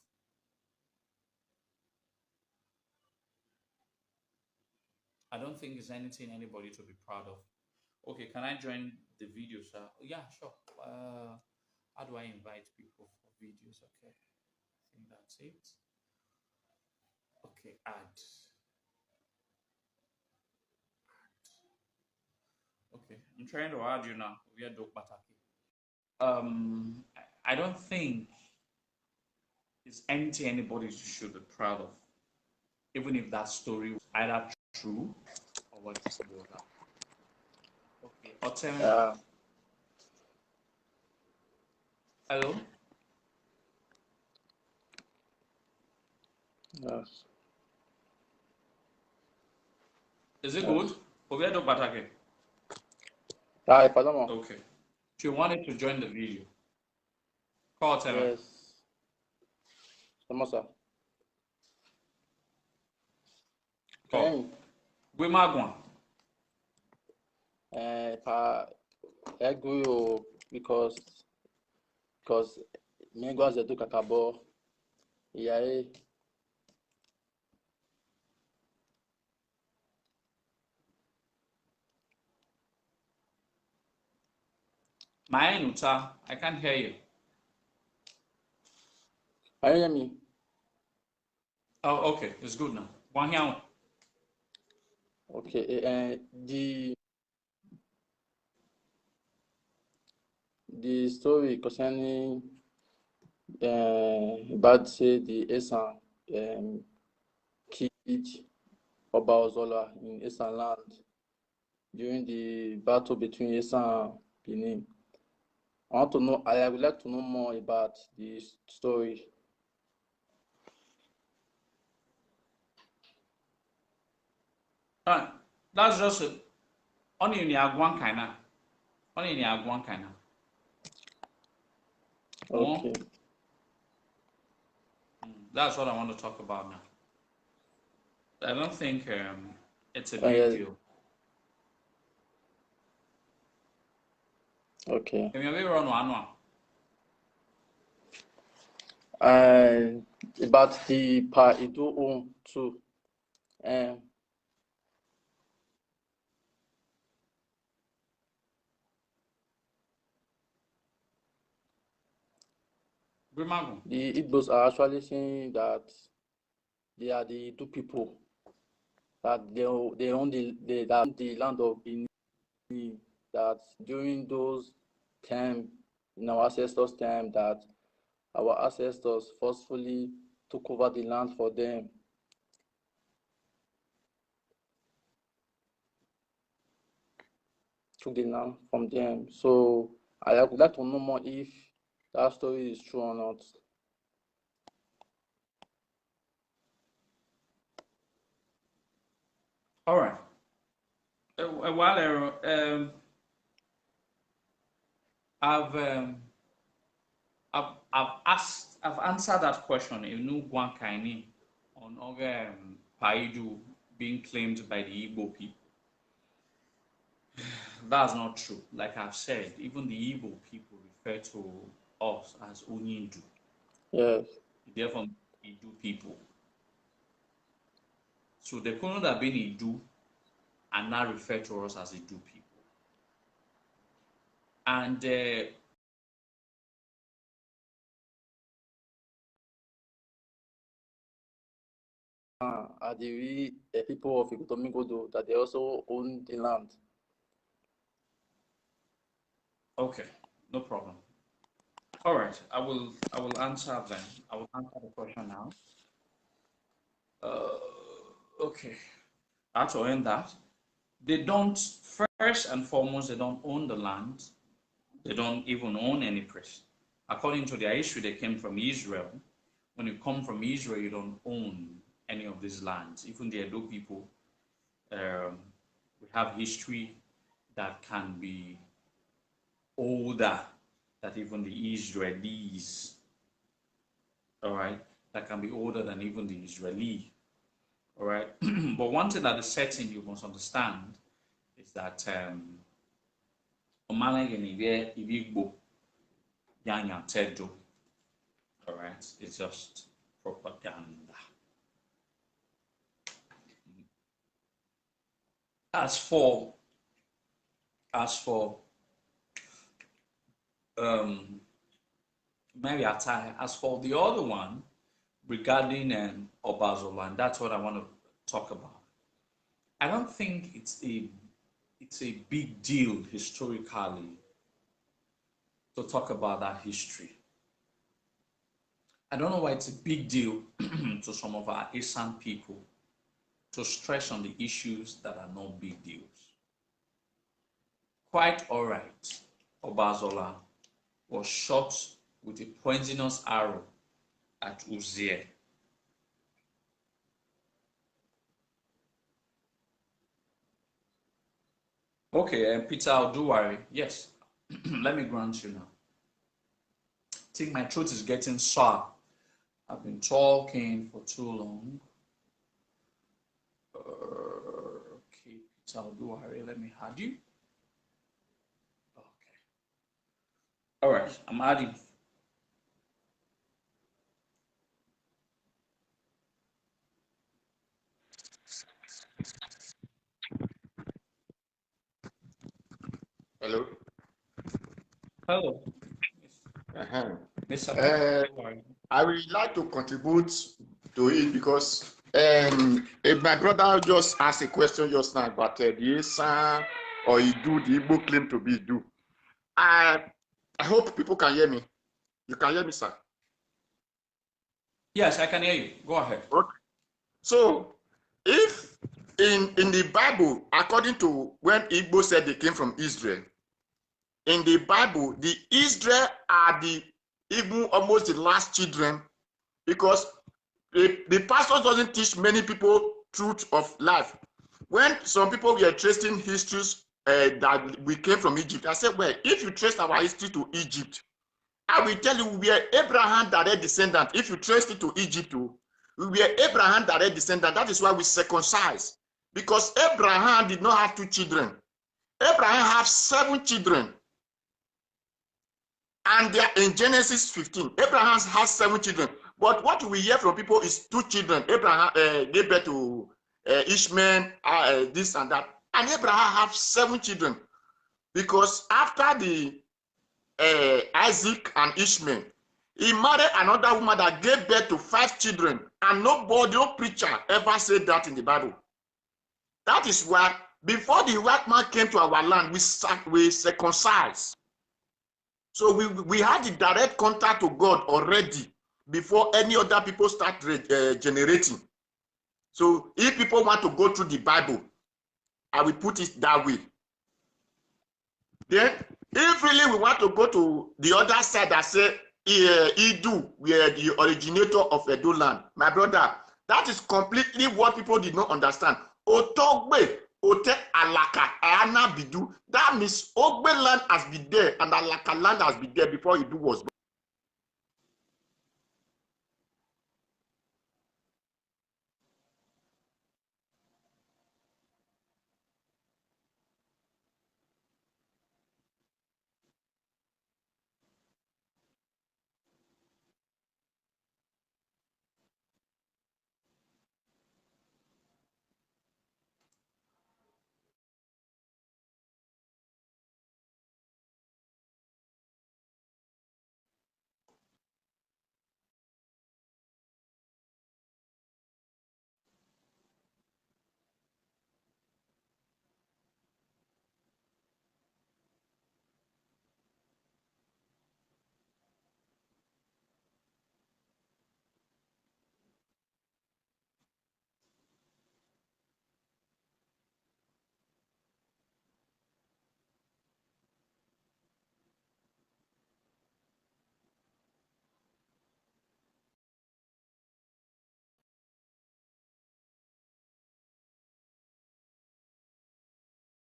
I don't think it's anything anybody to be proud of. Okay, can I join the video, sir? Yeah, sure. How do I invite people for videos? Okay, I think that's it. Okay, add. Okay, I'm trying to add you now. We are Dok Bataki. I don't think it's anything anybody should be proud of, even if that story was either true or what is the other. Okay, Otem. Hello. Yes. Is it good? We are Dok Bataki. Hi, pardon. Okay. If you wanted to join the video, call Otem. Yes. Samosa. Call. Wimagwan. I agree because me go as a do kakabo. Yeah. My Nuta, I can't hear you. Can you hear me? Oh, okay, it's good now. One here. Okay. The story concerning about say the Esan killed Oba Ozolua in Esan land during the battle between Esan and Benin. I would like to know more about the story. That's just only in the Agwan kind of. Okay. That's what I want to talk about now. I don't think it's a big deal. Okay. Can you run one? And about the part you do own too. The Igbos are actually saying that they are the two people that they own the land of Benin, that during those time, in our ancestors' time, that our ancestors forcefully took over the land for them. Took the land from them. So I would like to know more if that story is true or not. All right. While I've answered that question. One kind on Paidu being claimed by the Igbo people. That's not true. Like I've said, even the Igbo people refer to us as Onyindu. Yes. They're from Idu people. So they couldn't have been Idu and now refer to us as Idu people. And are the people of Ikotomigodo that they also own the land? Okay, no problem. All right, I will answer then. I will answer the question now. Okay, I have to end that. They don't, first and foremost, they don't own the land. They don't even own any priest. According to their history, they came from Israel. When you come from Israel, you don't own any of these lands. Even the Edo people, we have history that can be older than even the Israelis. All right, that can be older than even the Israeli. All right, but one thing that is certain you must understand is that all right, it's just propaganda. As for Mary Atai, as for the other one regarding Ozolua, and that's what I want to talk about. I don't think it's a big deal historically to talk about that history. I don't know why it's a big deal to some of our Eastern people to stress on the issues that are not big deals. Quite all right, Ozolua was shot with a poisonous arrow at Uzier. Okay, Peter Izoduwa, yes, let me grant you now. I think my throat is getting sore. I've been talking for too long. Okay, Peter Izoduwa, let me add you. Okay. All right, I'm adding. Hello. Hello. Mr. I would like to contribute to it because my brother just asked a question just now about the Esa or Idu, the Igbo claim to be Idu. I hope people can hear me. You can hear me, sir? Yes, I can hear you. Go ahead. Okay. So, if in the Bible, according to when Igbo said they came from Israel, in the Bible, the Israel are the even almost the last children, because the pastor doesn't teach many people truth of life. When some people were tracing histories that we came from Egypt, I said, well, if you trace our history to Egypt, I will tell you we are Abraham direct descendant. If you trace it to Egypt, we are Abraham direct descendant. That is why we circumcise, because Abraham did not have 2 children. Abraham has 7 children. And they are in Genesis 15. Abraham has 7 children. But what we hear from people is 2 children. Abraham gave birth to Ishmael, this and that. And Abraham have 7 children. Because after the Isaac and Ishmael, he married another woman that gave birth to 5 children. And nobody, no preacher ever said that in the Bible. That is why before the white man came to our land, we circumcised. So we had the direct contact to God already before any other people start generating. So if people want to go through the Bible, I will put it that way. Then, if really we want to go to the other side that say Idu, we are the originator of Edo land, my brother, that is completely what people did not understand. Otogbe, Ote Alaka, Ayana Bidu, that means Ogbe land has been there and Alaka land has been there before Idu was born.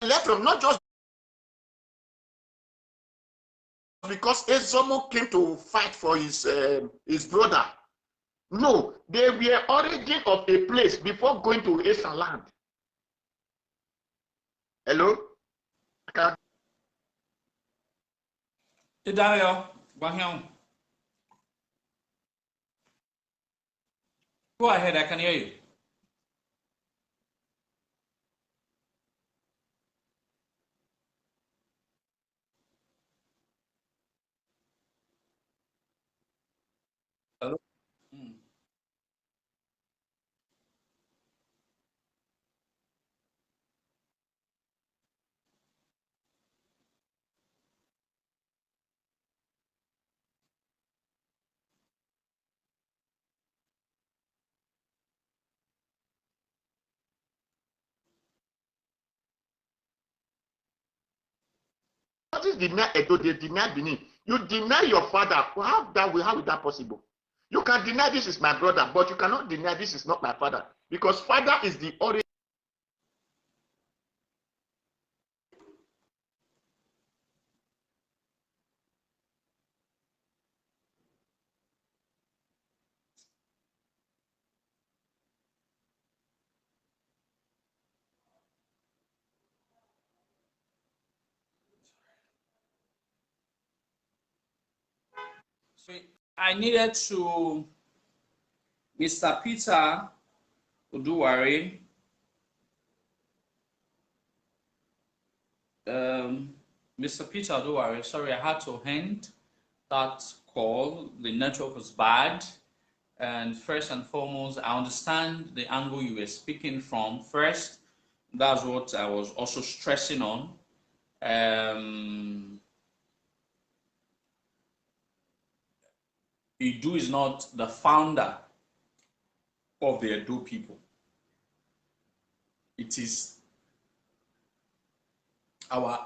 Left from not just because Ezomo came to fight for his brother. No, they were origin of a place before going to Eastern land. Hello? Dario, go ahead, I can hear you. Hello? What is deny Edo? They deny Benin. You deny your father. How is that possible? You can deny this is my brother, but you cannot deny this is not my father. Because father is the origin. So I needed to Mr. Peter Oduwari. Mr. Peter Oduwari, sorry, I had to end that call. The network was bad. And first and foremost, I understand the angle you were speaking from. First, that's what I was also stressing on. Idu is not the founder of the Edo people. It is our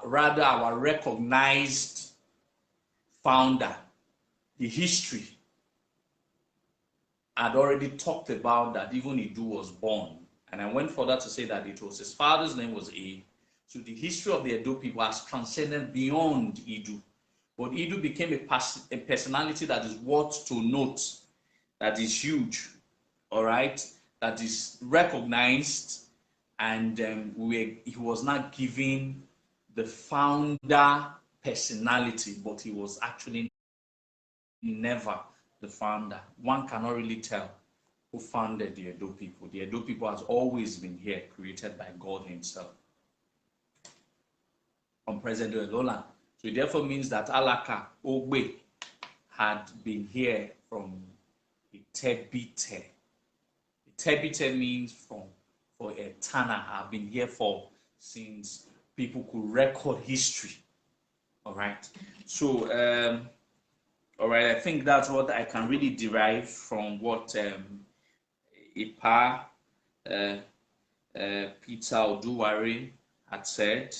recognized founder. The history had already talked about that even Idu was born. And I went further to say that it was his father's name was E. So the history of the Edo people has transcended beyond Idu. But Idu became a personality that is worth to note, that is huge, all right, that is recognized, and he was not given the founder personality, but he was actually never the founder. One cannot really tell who founded the Edo people. The Edo people has always been here, created by God himself on present Edo land. So it therefore means that Alaka, Ogbe, had been here from Itebite. Itebite means for eternal. I've been here for since people could record history. All right. So, all right, I think that's what I can really derive from what Ipa Peter Oduwari had said.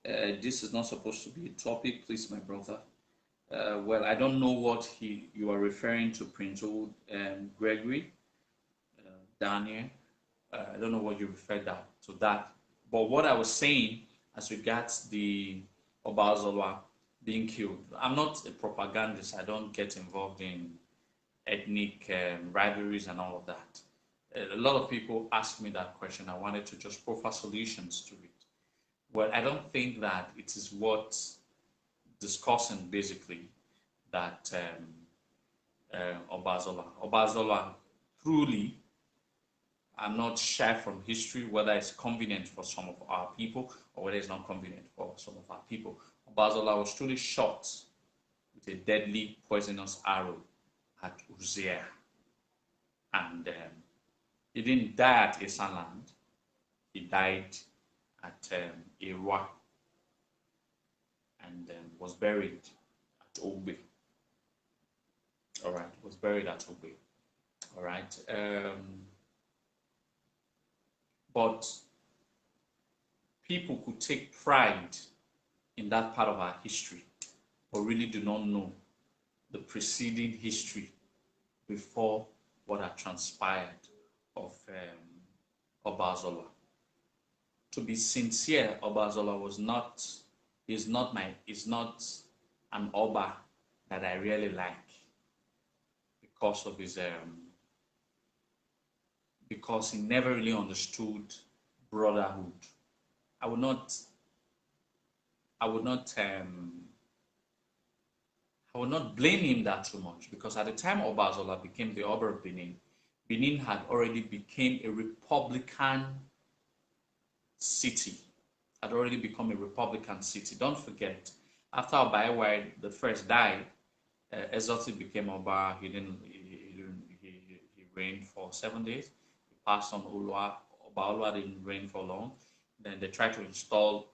This is not supposed to be a topic, please, my brother. Well, I don't know what you are referring to, Prince Gregory, Daniel. I don't know what you referred to that. But what I was saying as regards the Ozolua being killed, I'm not a propagandist. I don't get involved in ethnic rivalries and all of that. A lot of people ask me that question. I wanted to just proffer solutions to it. Well, I don't think that it is worth discussing basically that Ozolua truly, I'm not shy from history, whether it's convenient for some of our people or whether it's not convenient for some of our people. Ozolua was truly shot with a deadly poisonous arrow at Uzziah. And he didn't die at Esaland, he died at Irwa and was buried at Ogbe. All right, was buried at Ogbe. All right. But people could take pride in that part of our history, but really do not know the preceding history before what had transpired of Ozolua. To be sincere, Ozolua is not an Oba that I really like because of his because he never really understood brotherhood. I would not blame him that too much, because at the time Ozolua became the Oba of Benin, Benin had already become a republican city. Don't forget, after Obaiwai the first died, Ezoti became Oba. He reigned for 7 days. He passed on Olua. Oba didn't reign for long. Then they tried to install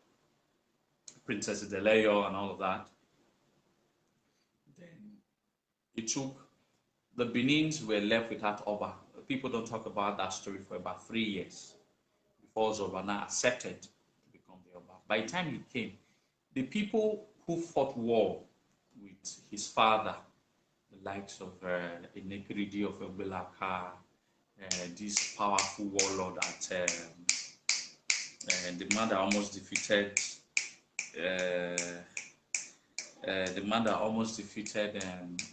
Princess Ideleyo and all of that. Then it took, the Benins were left without Oba. People don't talk about that story for about 3 years before Zobana accepted to become the Oba. By the time he came, the people who fought war with his father, the likes of Inekridi of Obelaka, this powerful warlord at the man that almost defeated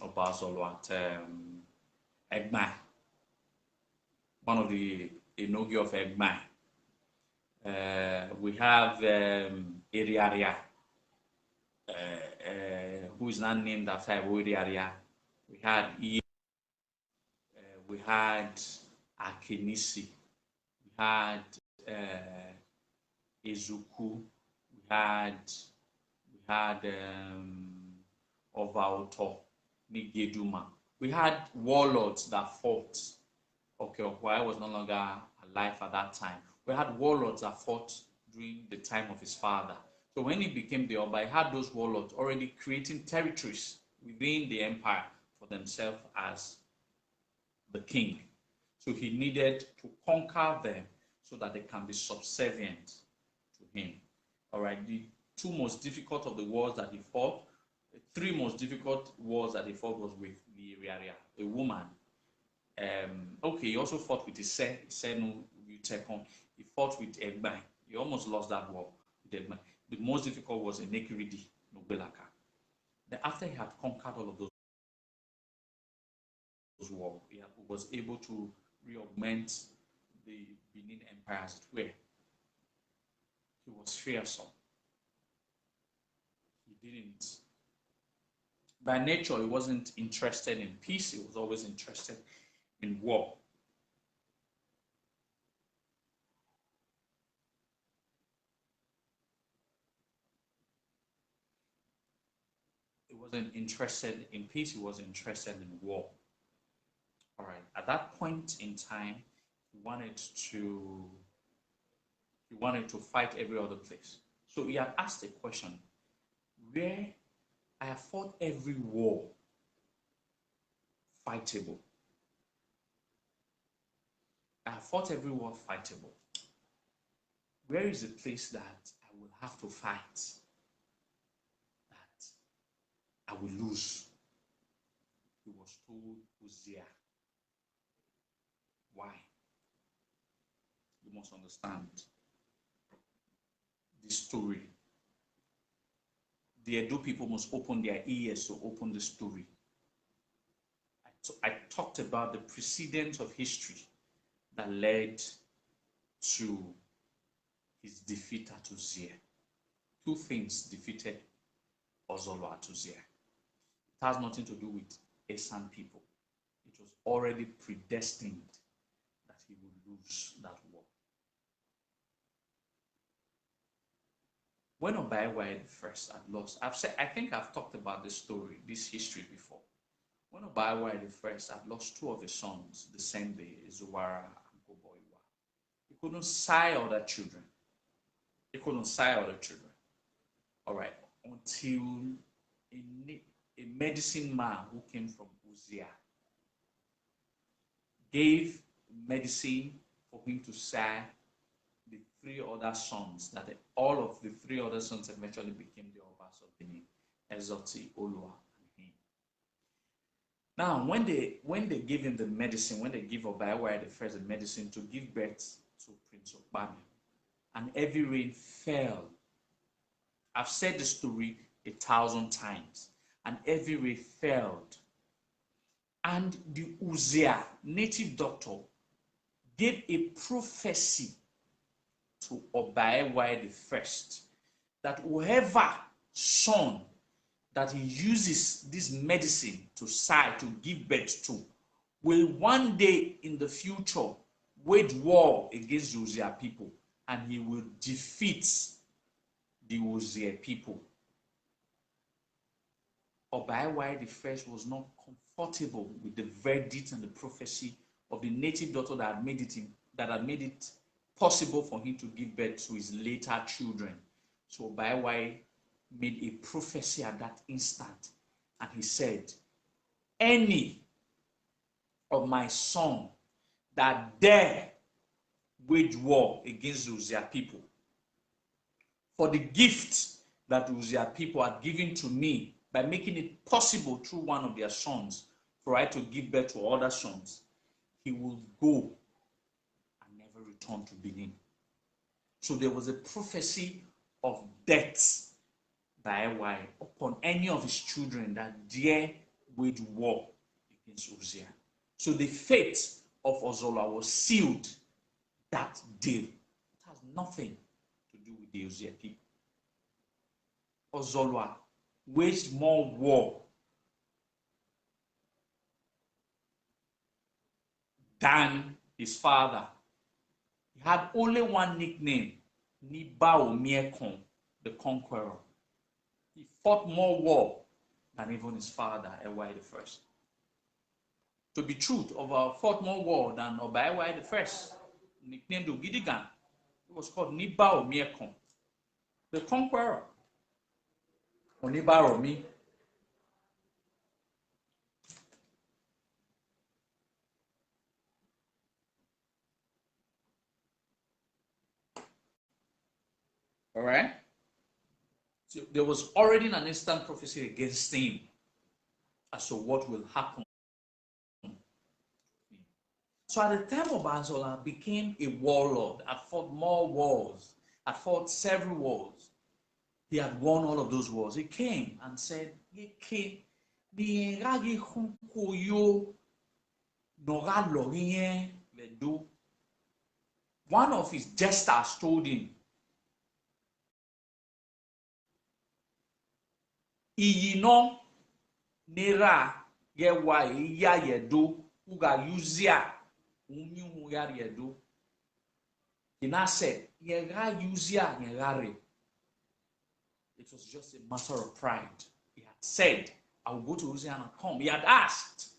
Ozolua at Egbai, one of the Enogi of Egbai. We have Eriaria, who is not named after Eriaria. We had Akenisi, we had Ezuku, we had Ovaoto, Nigeduma. We had warlords that fought. Okay, Okwai was no longer alive at that time. We had warlords that fought during the time of his father. So when he became the Oba, he had those warlords already creating territories within the empire for themselves as the king. So he needed to conquer them so that they can be subservient to him. All right, the two most difficult of the wars that he fought, the three most difficult wars that he fought was with the Iriaria, a woman. Okay, he also fought with Isenu Utekon. He fought with Egbai. He almost lost that war with Egbai. The most difficult was Enekridi Nobelaka. Then after he had conquered all of those wars, he was able to re-augment the Benin Empire as it were. He was fearsome. He didn't By nature, he wasn't interested in peace. He was always interested in war. He wasn't interested in peace. He was interested in war. All right. At that point in time, he wanted to fight every other place. So he had asked a question: where I have fought every war fightable. I have fought every war fightable. Where is the place that I will have to fight that I will lose? He was told Uzziah. Why? You must understand the story. The Edo people must open their ears to open the story. I talked about the precedent of history that led to his defeat at Uzziah. Two things defeated Ozolua at Uzziah. It has nothing to do with Esan people. It was already predestined that he would lose that war. When Obaewa first had lost, I think I've talked about this story, this history before. When Obaewa first had lost two of his sons the same day, Izoduwa and Goboiwa, he couldn't sire other children. All right, until a medicine man who came from Uzziah gave medicine for him to sire the three other sons, that all of the three other sons eventually became the Obas of Benin: Ozolua, and him. Now, when they gave him the medicine, when they give Obaewa the medicine to give birth to Prince Okpami, and heavy rain fell. I've said the story 1,000 times. And heavy rain fell. And the Uzziah, native doctor, gave a prophecy to Obaewa the first that whoever son that he uses this medicine to sire, to give birth to, will one day in the future wage war against the Uzziah people, and he will defeat the Uzziah people. Obaewa the first was not comfortable with the verdict and the prophecy of the native daughter that had made it possible for him to give birth to his later children. So Obaewa made a prophecy at that instant, and he said, any of my son that dare wage war against the Uzziah people, for the gift that the Uzziah people had given to me by making it possible through one of their sons for I to give birth to other sons, he will go and never return to Benin. So there was a prophecy of death by Ewa upon any of his children that dare wage war against Uzziah. So the fate of Ozolua was sealed that day. It has nothing to do with the Uzziah people. Ozolua waged more war than his father. He had only one nickname, Nibaomiekon, the conqueror. He fought more war than even his father, Ewa the first. To be true, fought more war than Obaewa the first, nicknamed Ogidigan. It was called Nibaomiekon, the conqueror. Onibaromi. All right. So there was already an instant prophecy against him as to what will happen. So at the time of Ozolua became a warlord, had fought more wars, had fought several wars. He had won all of those wars. He came and said, one of his jesters told him, Iyino nera ye wa ya yedo uga uzia unyu ya yedo. Ina said ye ga uzia ye gare. It was just a matter of pride. He had said, I will go to Uzziah and come. He had asked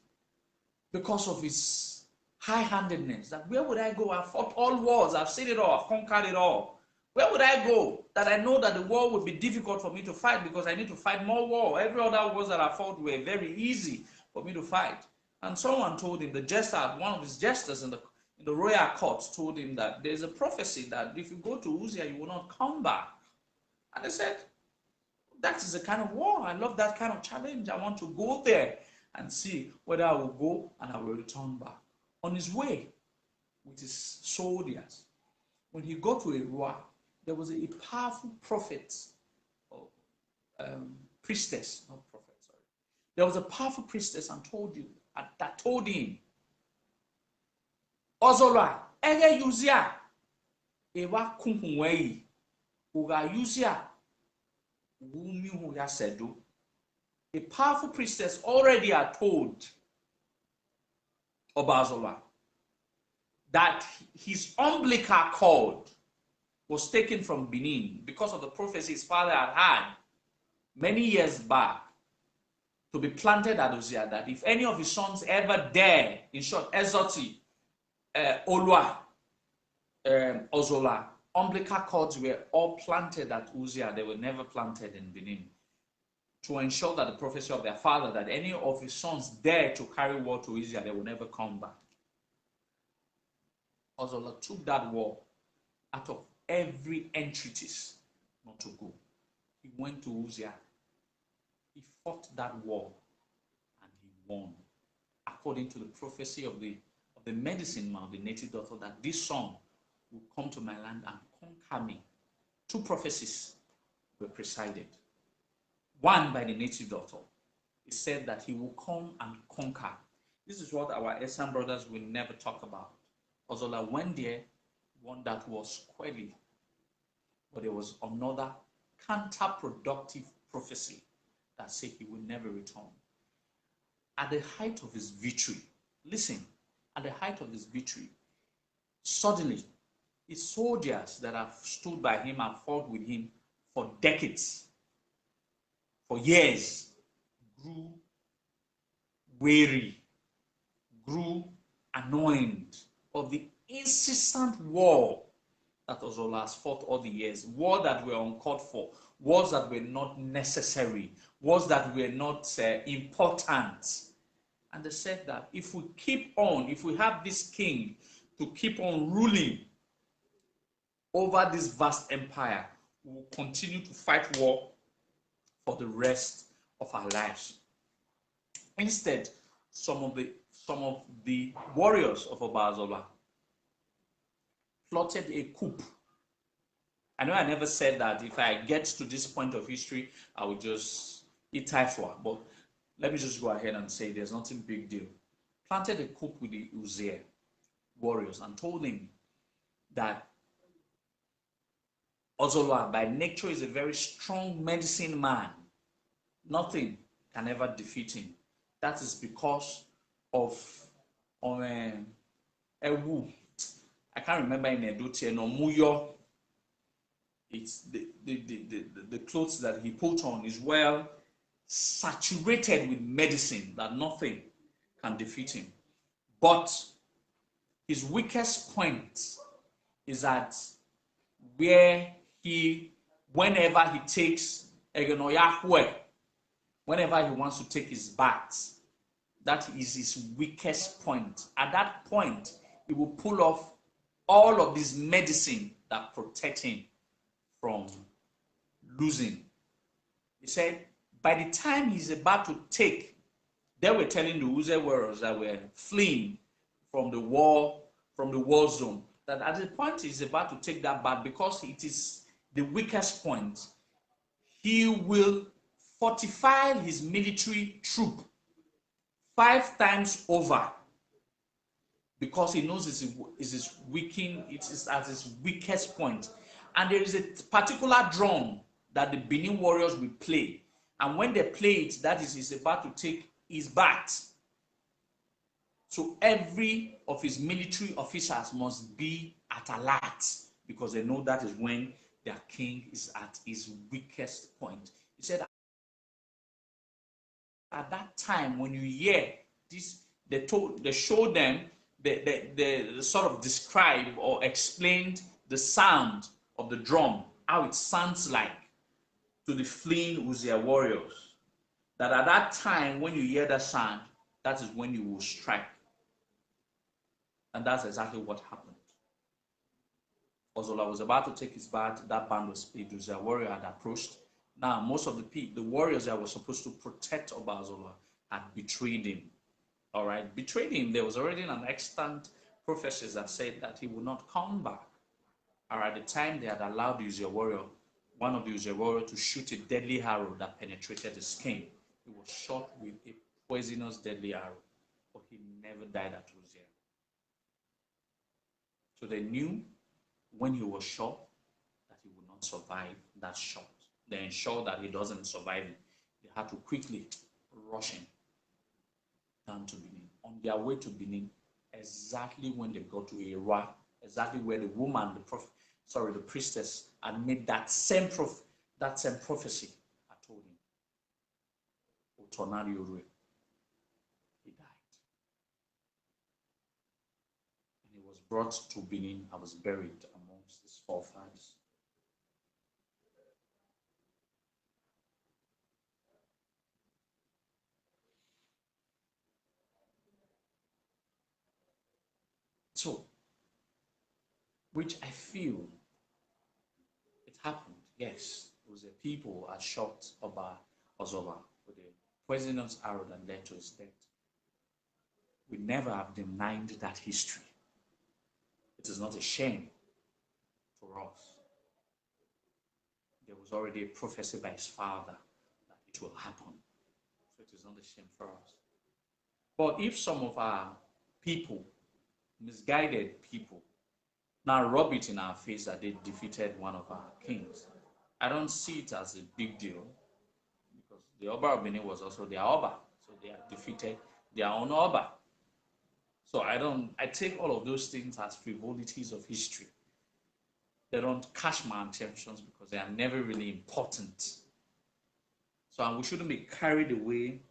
because of his high-handedness that where would I go? I've fought all wars. I've seen it all. I've conquered it all. Where would I go that I know that the war would be difficult for me to fight because I need to fight more war? Every other wars that I fought were very easy for me to fight. And someone told him, the jester, one of his jesters in the royal court told him that there's a prophecy that if you go to Uzziah, you will not come back. And they said, that is the kind of war. I love that kind of challenge. I want to go there and see whether I will go and I will return back. On his way with his soldiers, when he got to a war, there was a powerful prophet, or priestess, not prophet, sorry. There was a powerful priestess and that told him, Ozolua, ege Uzziah, ewa kunkunwei, uga Uzziah. A powerful priestess already had told Ozolua that his umbilical cord was taken from Benin because of the prophecy his father had had many years back to be planted at Uzziah, that if any of his sons ever dare, in short, Ezoti, Olua, Ozolua, umbilical cords were all planted at Uzziah. They were never planted in Benin, to ensure that the prophecy of their father, that any of his sons dare to carry war to Uzziah, they will never come back. Ozolua took that war out of every entreaties not to go. He went to Uzziah. He fought that war and he won. According to the prophecy of the medicine man, the native doctor, that this son will come to my land and conquer me. Two prophecies were presided. One by the native doctor. He said that he will come and conquer. This is what our Esan brothers will never talk about. Ozolua went there, one that was squarely, but there was another counterproductive prophecy that said he will never return. At the height of his victory, listen, at the height of his victory, suddenly, his soldiers that have stood by him and fought with him for decades, for years, grew weary, grew annoyed of the incessant war that Ozolua has fought all the years, wars that were uncalled for, wars that were not necessary, wars that were not important. And they said that if we keep on, if we have this king to keep on ruling over this vast empire, we will continue to fight war for the rest of our lives. Instead, some of the warriors of Ozolua plotted a coup. I know I never said that if I get to this point of history, I will just eat Taifua, but let me just go ahead and say there's nothing big deal. Planted a coup with the Uzziah warriors and told him that Ozolua by nature is a very strong medicine man. Nothing can ever defeat him. That is because of Ewu. I can't remember in Edotie, no Muyo. It's the clothes that he put on is well saturated with medicine that nothing can defeat him. But his weakest point is that whenever he takes whenever he wants to take his bath, that is his weakest point. At that point, he will pull off all of this medicine that protect him from losing. He said, by the time he's about to take, they were telling the Uzziah warriors that were fleeing from the war zone, that at the point he's about to take that bath, because it is the weakest point, he will fortify his military troop 5 times over, because he knows it is at his weakest point. And there is a particular drum that the Benin warriors will play. And when they play it, that is, he's about to take his bath. So every of his military officers must be at alert, because they know that is when their king is at his weakest point. He said, at that time, when you hear this, they showed them, they sort of described or explained the sound of the drum, how it sounds like to the fleeing Uzziah warriors. That at that time, when you hear that sound, that is when you will strike. And that's exactly what happened. Ozolua was about to take his bath. That band was played. Uzziah warrior had approached. Now, most of the warriors that were supposed to protect Ozolua had betrayed him. All right, betrayed him. There was already an extant prophecies that said that he would not come back. All right, at the time they had allowed the Uzziah warrior, one of the Uzziah warrior, to shoot a deadly arrow that penetrated his skin. He was shot with a poisonous deadly arrow, but he never died at Uzziah. So they knew when he was shot that he would not survive that shot. They ensured that he doesn't survive it. They had to quickly rush him down to Benin. On their way to Benin, exactly when they got to Iraq, exactly where the woman, the priestess, had made that same prophecy, I told him, he died. And he was brought to Benin. I was buried amongst his forefathers. So, which I feel it happened, yes. It was the people had shot Ozolua with a poisonous arrow that led to his death. We never have denied that history. It is not a shame for us. There was already a prophecy by his father that it will happen. So it is not a shame for us. But if some of our people, misguided people, now rub it in our face that they defeated one of our kings, I don't see it as a big deal, because the Oba of Benin was also their Oba, so they have defeated their own Oba. So I take all of those things as frivolities of history. They don't catch my attention because they are never really important. So we shouldn't be carried away.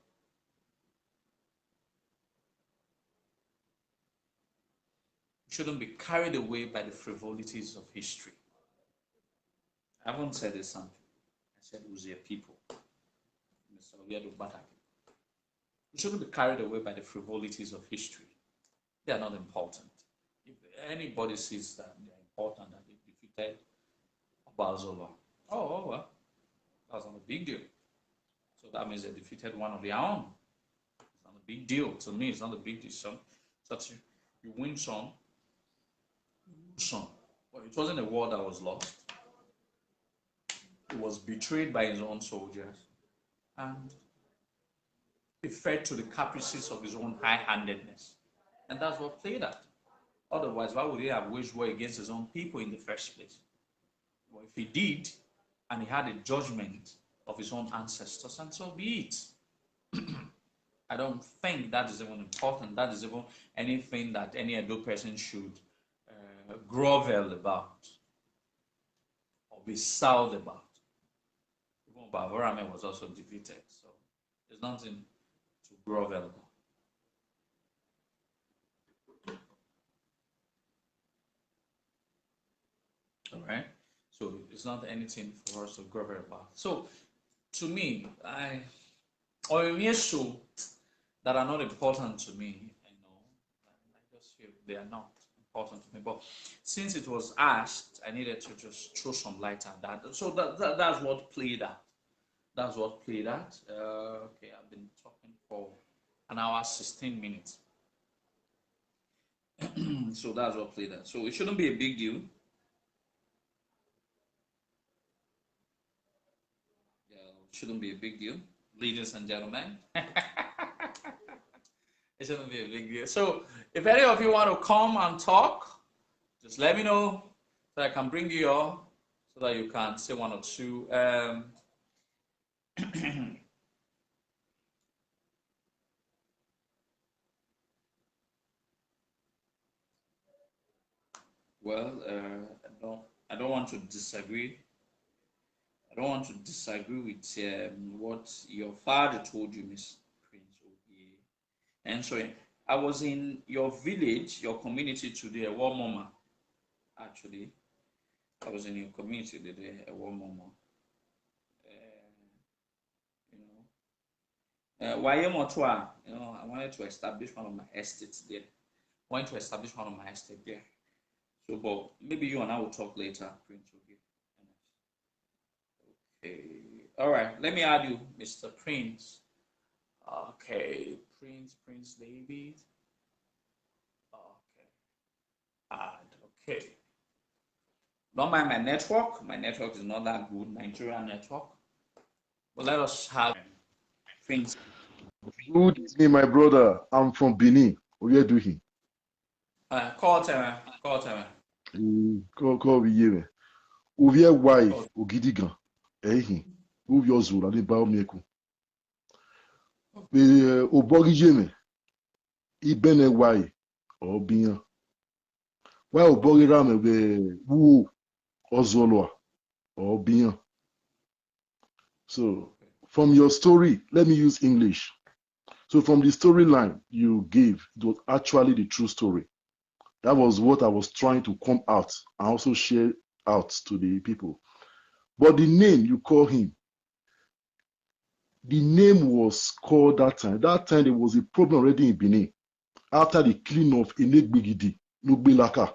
Shouldn't be carried away by the frivolities of history. I haven't said this something. I said Uzziah people. We shouldn't be carried away by the frivolities of history. They are not important. If anybody sees that they are important, that they defeated Ozolua, oh well, that's not a big deal. So that means they defeated one of their own. It's not a big deal. To me, it's not a big deal. Such you win some, some. Well, it wasn't a war that was lost. He was betrayed by his own soldiers, and he fed to the caprices of his own high-handedness. And that's what played out. Otherwise, why would he have waged war against his own people in the first place? Well, if he did, and he had a judgment of his own ancestors, and so be it. I don't think that is even important. That is even anything that any adult person should grovel about or be sound about. Even Bavorame was also defeated, so there's nothing to grovel about. All right, so it's not anything for us to grovel about. So, to me, or issue that are not important to me, I just feel they are not important to me. But since it was asked, I needed to just throw some light on that. So that's what played out. That's what played out. Okay, I've been talking for an hour, 16 minutes. So that's what played out. So it shouldn't be a big deal. Yeah, it shouldn't be a big deal, ladies and gentlemen. It shouldn't be a big deal. So if any of you want to come and talk, just let me know so I can bring you all so that you can say one or two. Well, I don't want to disagree. I don't want to disagree with what your father told you, Miss Prince. Okay. And so I was in your village, your community today, a war mama. Actually, I was in your community today, a war mama. You why am I? I wanted to establish one of my estates there. I wanted to establish one of my estates there. So, but maybe you and I will talk later, Prince. Okay. Okay. All right. Let me add you, Mr. Prince. Okay. Prince David. Okay. Add. Okay. Don't mind my network. My network is not that good, Nigerian network. But let us have Prince. Good evening, my brother. I'm from Benin. What are you doing? Call time. Call time. Call me here. Ovie wai ogidigan. Ehi. Ovie Ozolua ni ba omieku. Obogi jeme. Ibene wai obiyan. Why obogi rame be wu Ozolua obiyan. So from your story, let me use English. So from the storyline you gave, it was actually the true story. That was what I was trying to come out and also share out to the people. But the name you call him, the name was called that time. That time there was a problem already in Benin after the killing of Enegbigidi, Nugbilaka.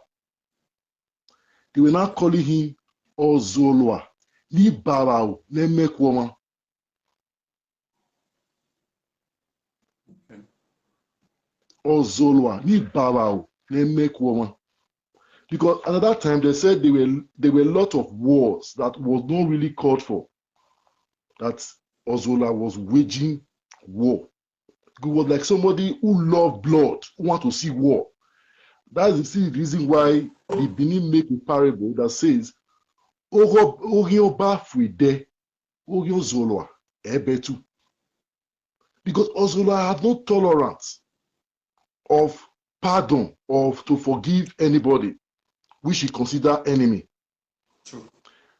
They were now calling him Ozolua. Ni Barao, Nemekwoma. Ozolua, ni Barao, Nemekwoma. Because at that time they said there were a lot of wars that was not really called for. That Ozolua was waging war. It was like somebody who loved blood, who want to see war. That's the reason why the Benin make a parable that says, Orioba Fride, Orio Zolua, Ebetu. Because Ozolua had no tolerance of pardon, of to forgive anybody which he consider enemy. True.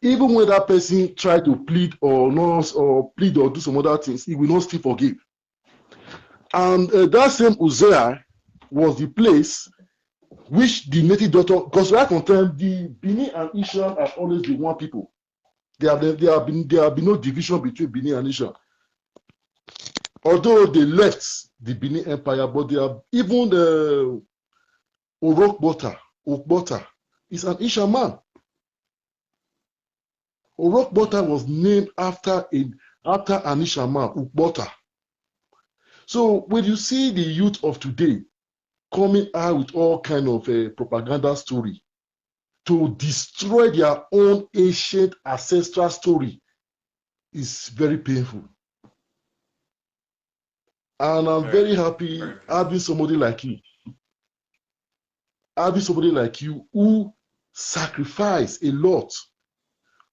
Even when that person try to plead or not, or plead or do some other things, he will not still forgive. And that same Uzziah was the place which the native doctor, because right on time, the Benin and Ishan have always been one people. There have been no division between Benin and Ishan. Although they left the Benin Empire, but they have even the Okbota is an Ishan man. Orokbota was named after an Ishan man, Ukbota. So when you see the youth of today coming out with all kind of propaganda story to destroy their own ancient ancestral story, is very painful. And I'm very happy having somebody like you. Having somebody like you who sacrificed a lot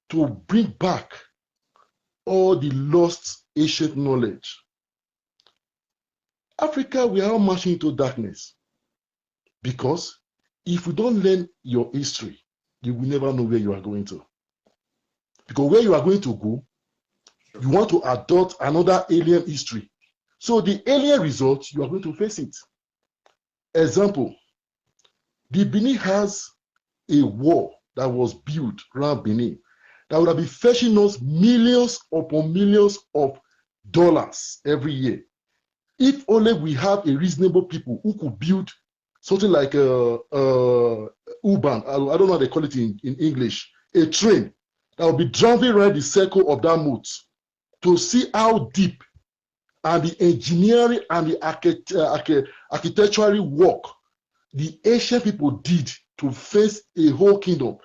to bring back all the lost ancient knowledge. Africa, we are all marching into darkness because if you don't learn your history, you will never know where you are going to. Because where you are going to go, you want to adopt another alien history. So the alien result, you are going to face it. Example, the Benin has a wall that was built around Benin that would have been fetching us millions upon millions of dollars every year. If only we have a reasonable people who could build something like U-Bahn, I don't know how they call it in English, a train that will be driving around the circle of that moat to see how deep and the engineering and the architectural work the ancient people did to face a whole kingdom.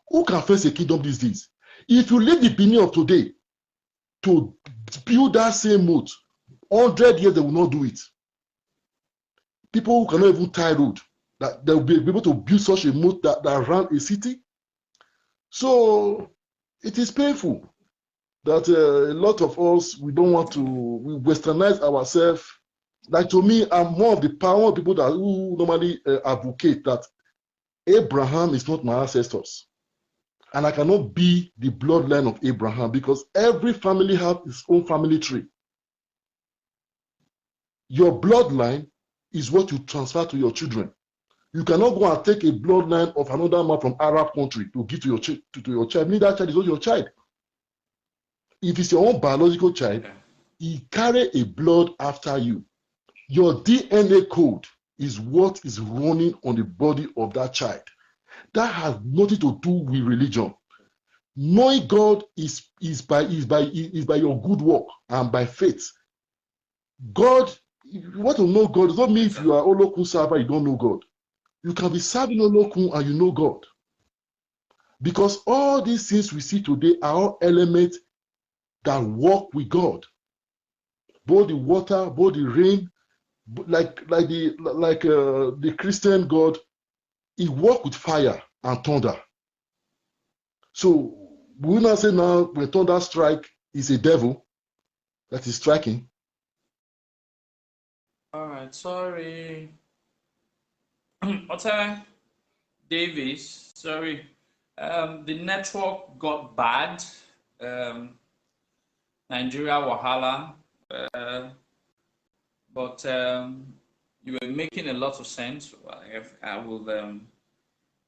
Who can face a kingdom these days? If you leave the Benin of today to build that same moat, 100 years they will not do it. People who cannot even tie road, that they will be able to build such a moat that ran a city. So it is painful. that a lot of us, we don't want to, we westernize ourselves. Like to me, I'm one of the power people that who normally advocate that Abraham is not my ancestors. And I cannot be the bloodline of Abraham because every family has its own family tree. Your bloodline is what you transfer to your children. You cannot go and take a bloodline of another man from Arab country to give to your, to your child. Meaning that child is not your child. If it's your own biological child, he carry a blood after you. Your DNA code is what is running on the body of that child. That has nothing to do with religion. Knowing God is by your good work and by faith. God, if you want to know God, it doesn't mean if you are Olokun server, you don't know God. You can be serving Olokun and you know God. Because all these things we see today are all elements that work with God. Both the water, both the rain, like the Christian God, he work with fire and thunder. So we will not say now when thunder strike is a devil that is striking. All right, sorry. Ote Davis, sorry. The network got bad. Nigeria Wahala. But you were making a lot of sense.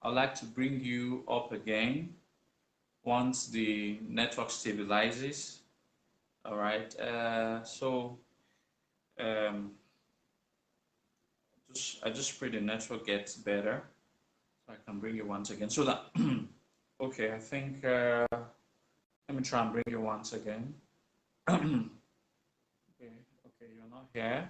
I'd like to bring you up again once the network stabilizes. All right. I just pray the network gets better so I can bring you once again. So that okay, I think let me try and bring you once again. Okay, you're not here.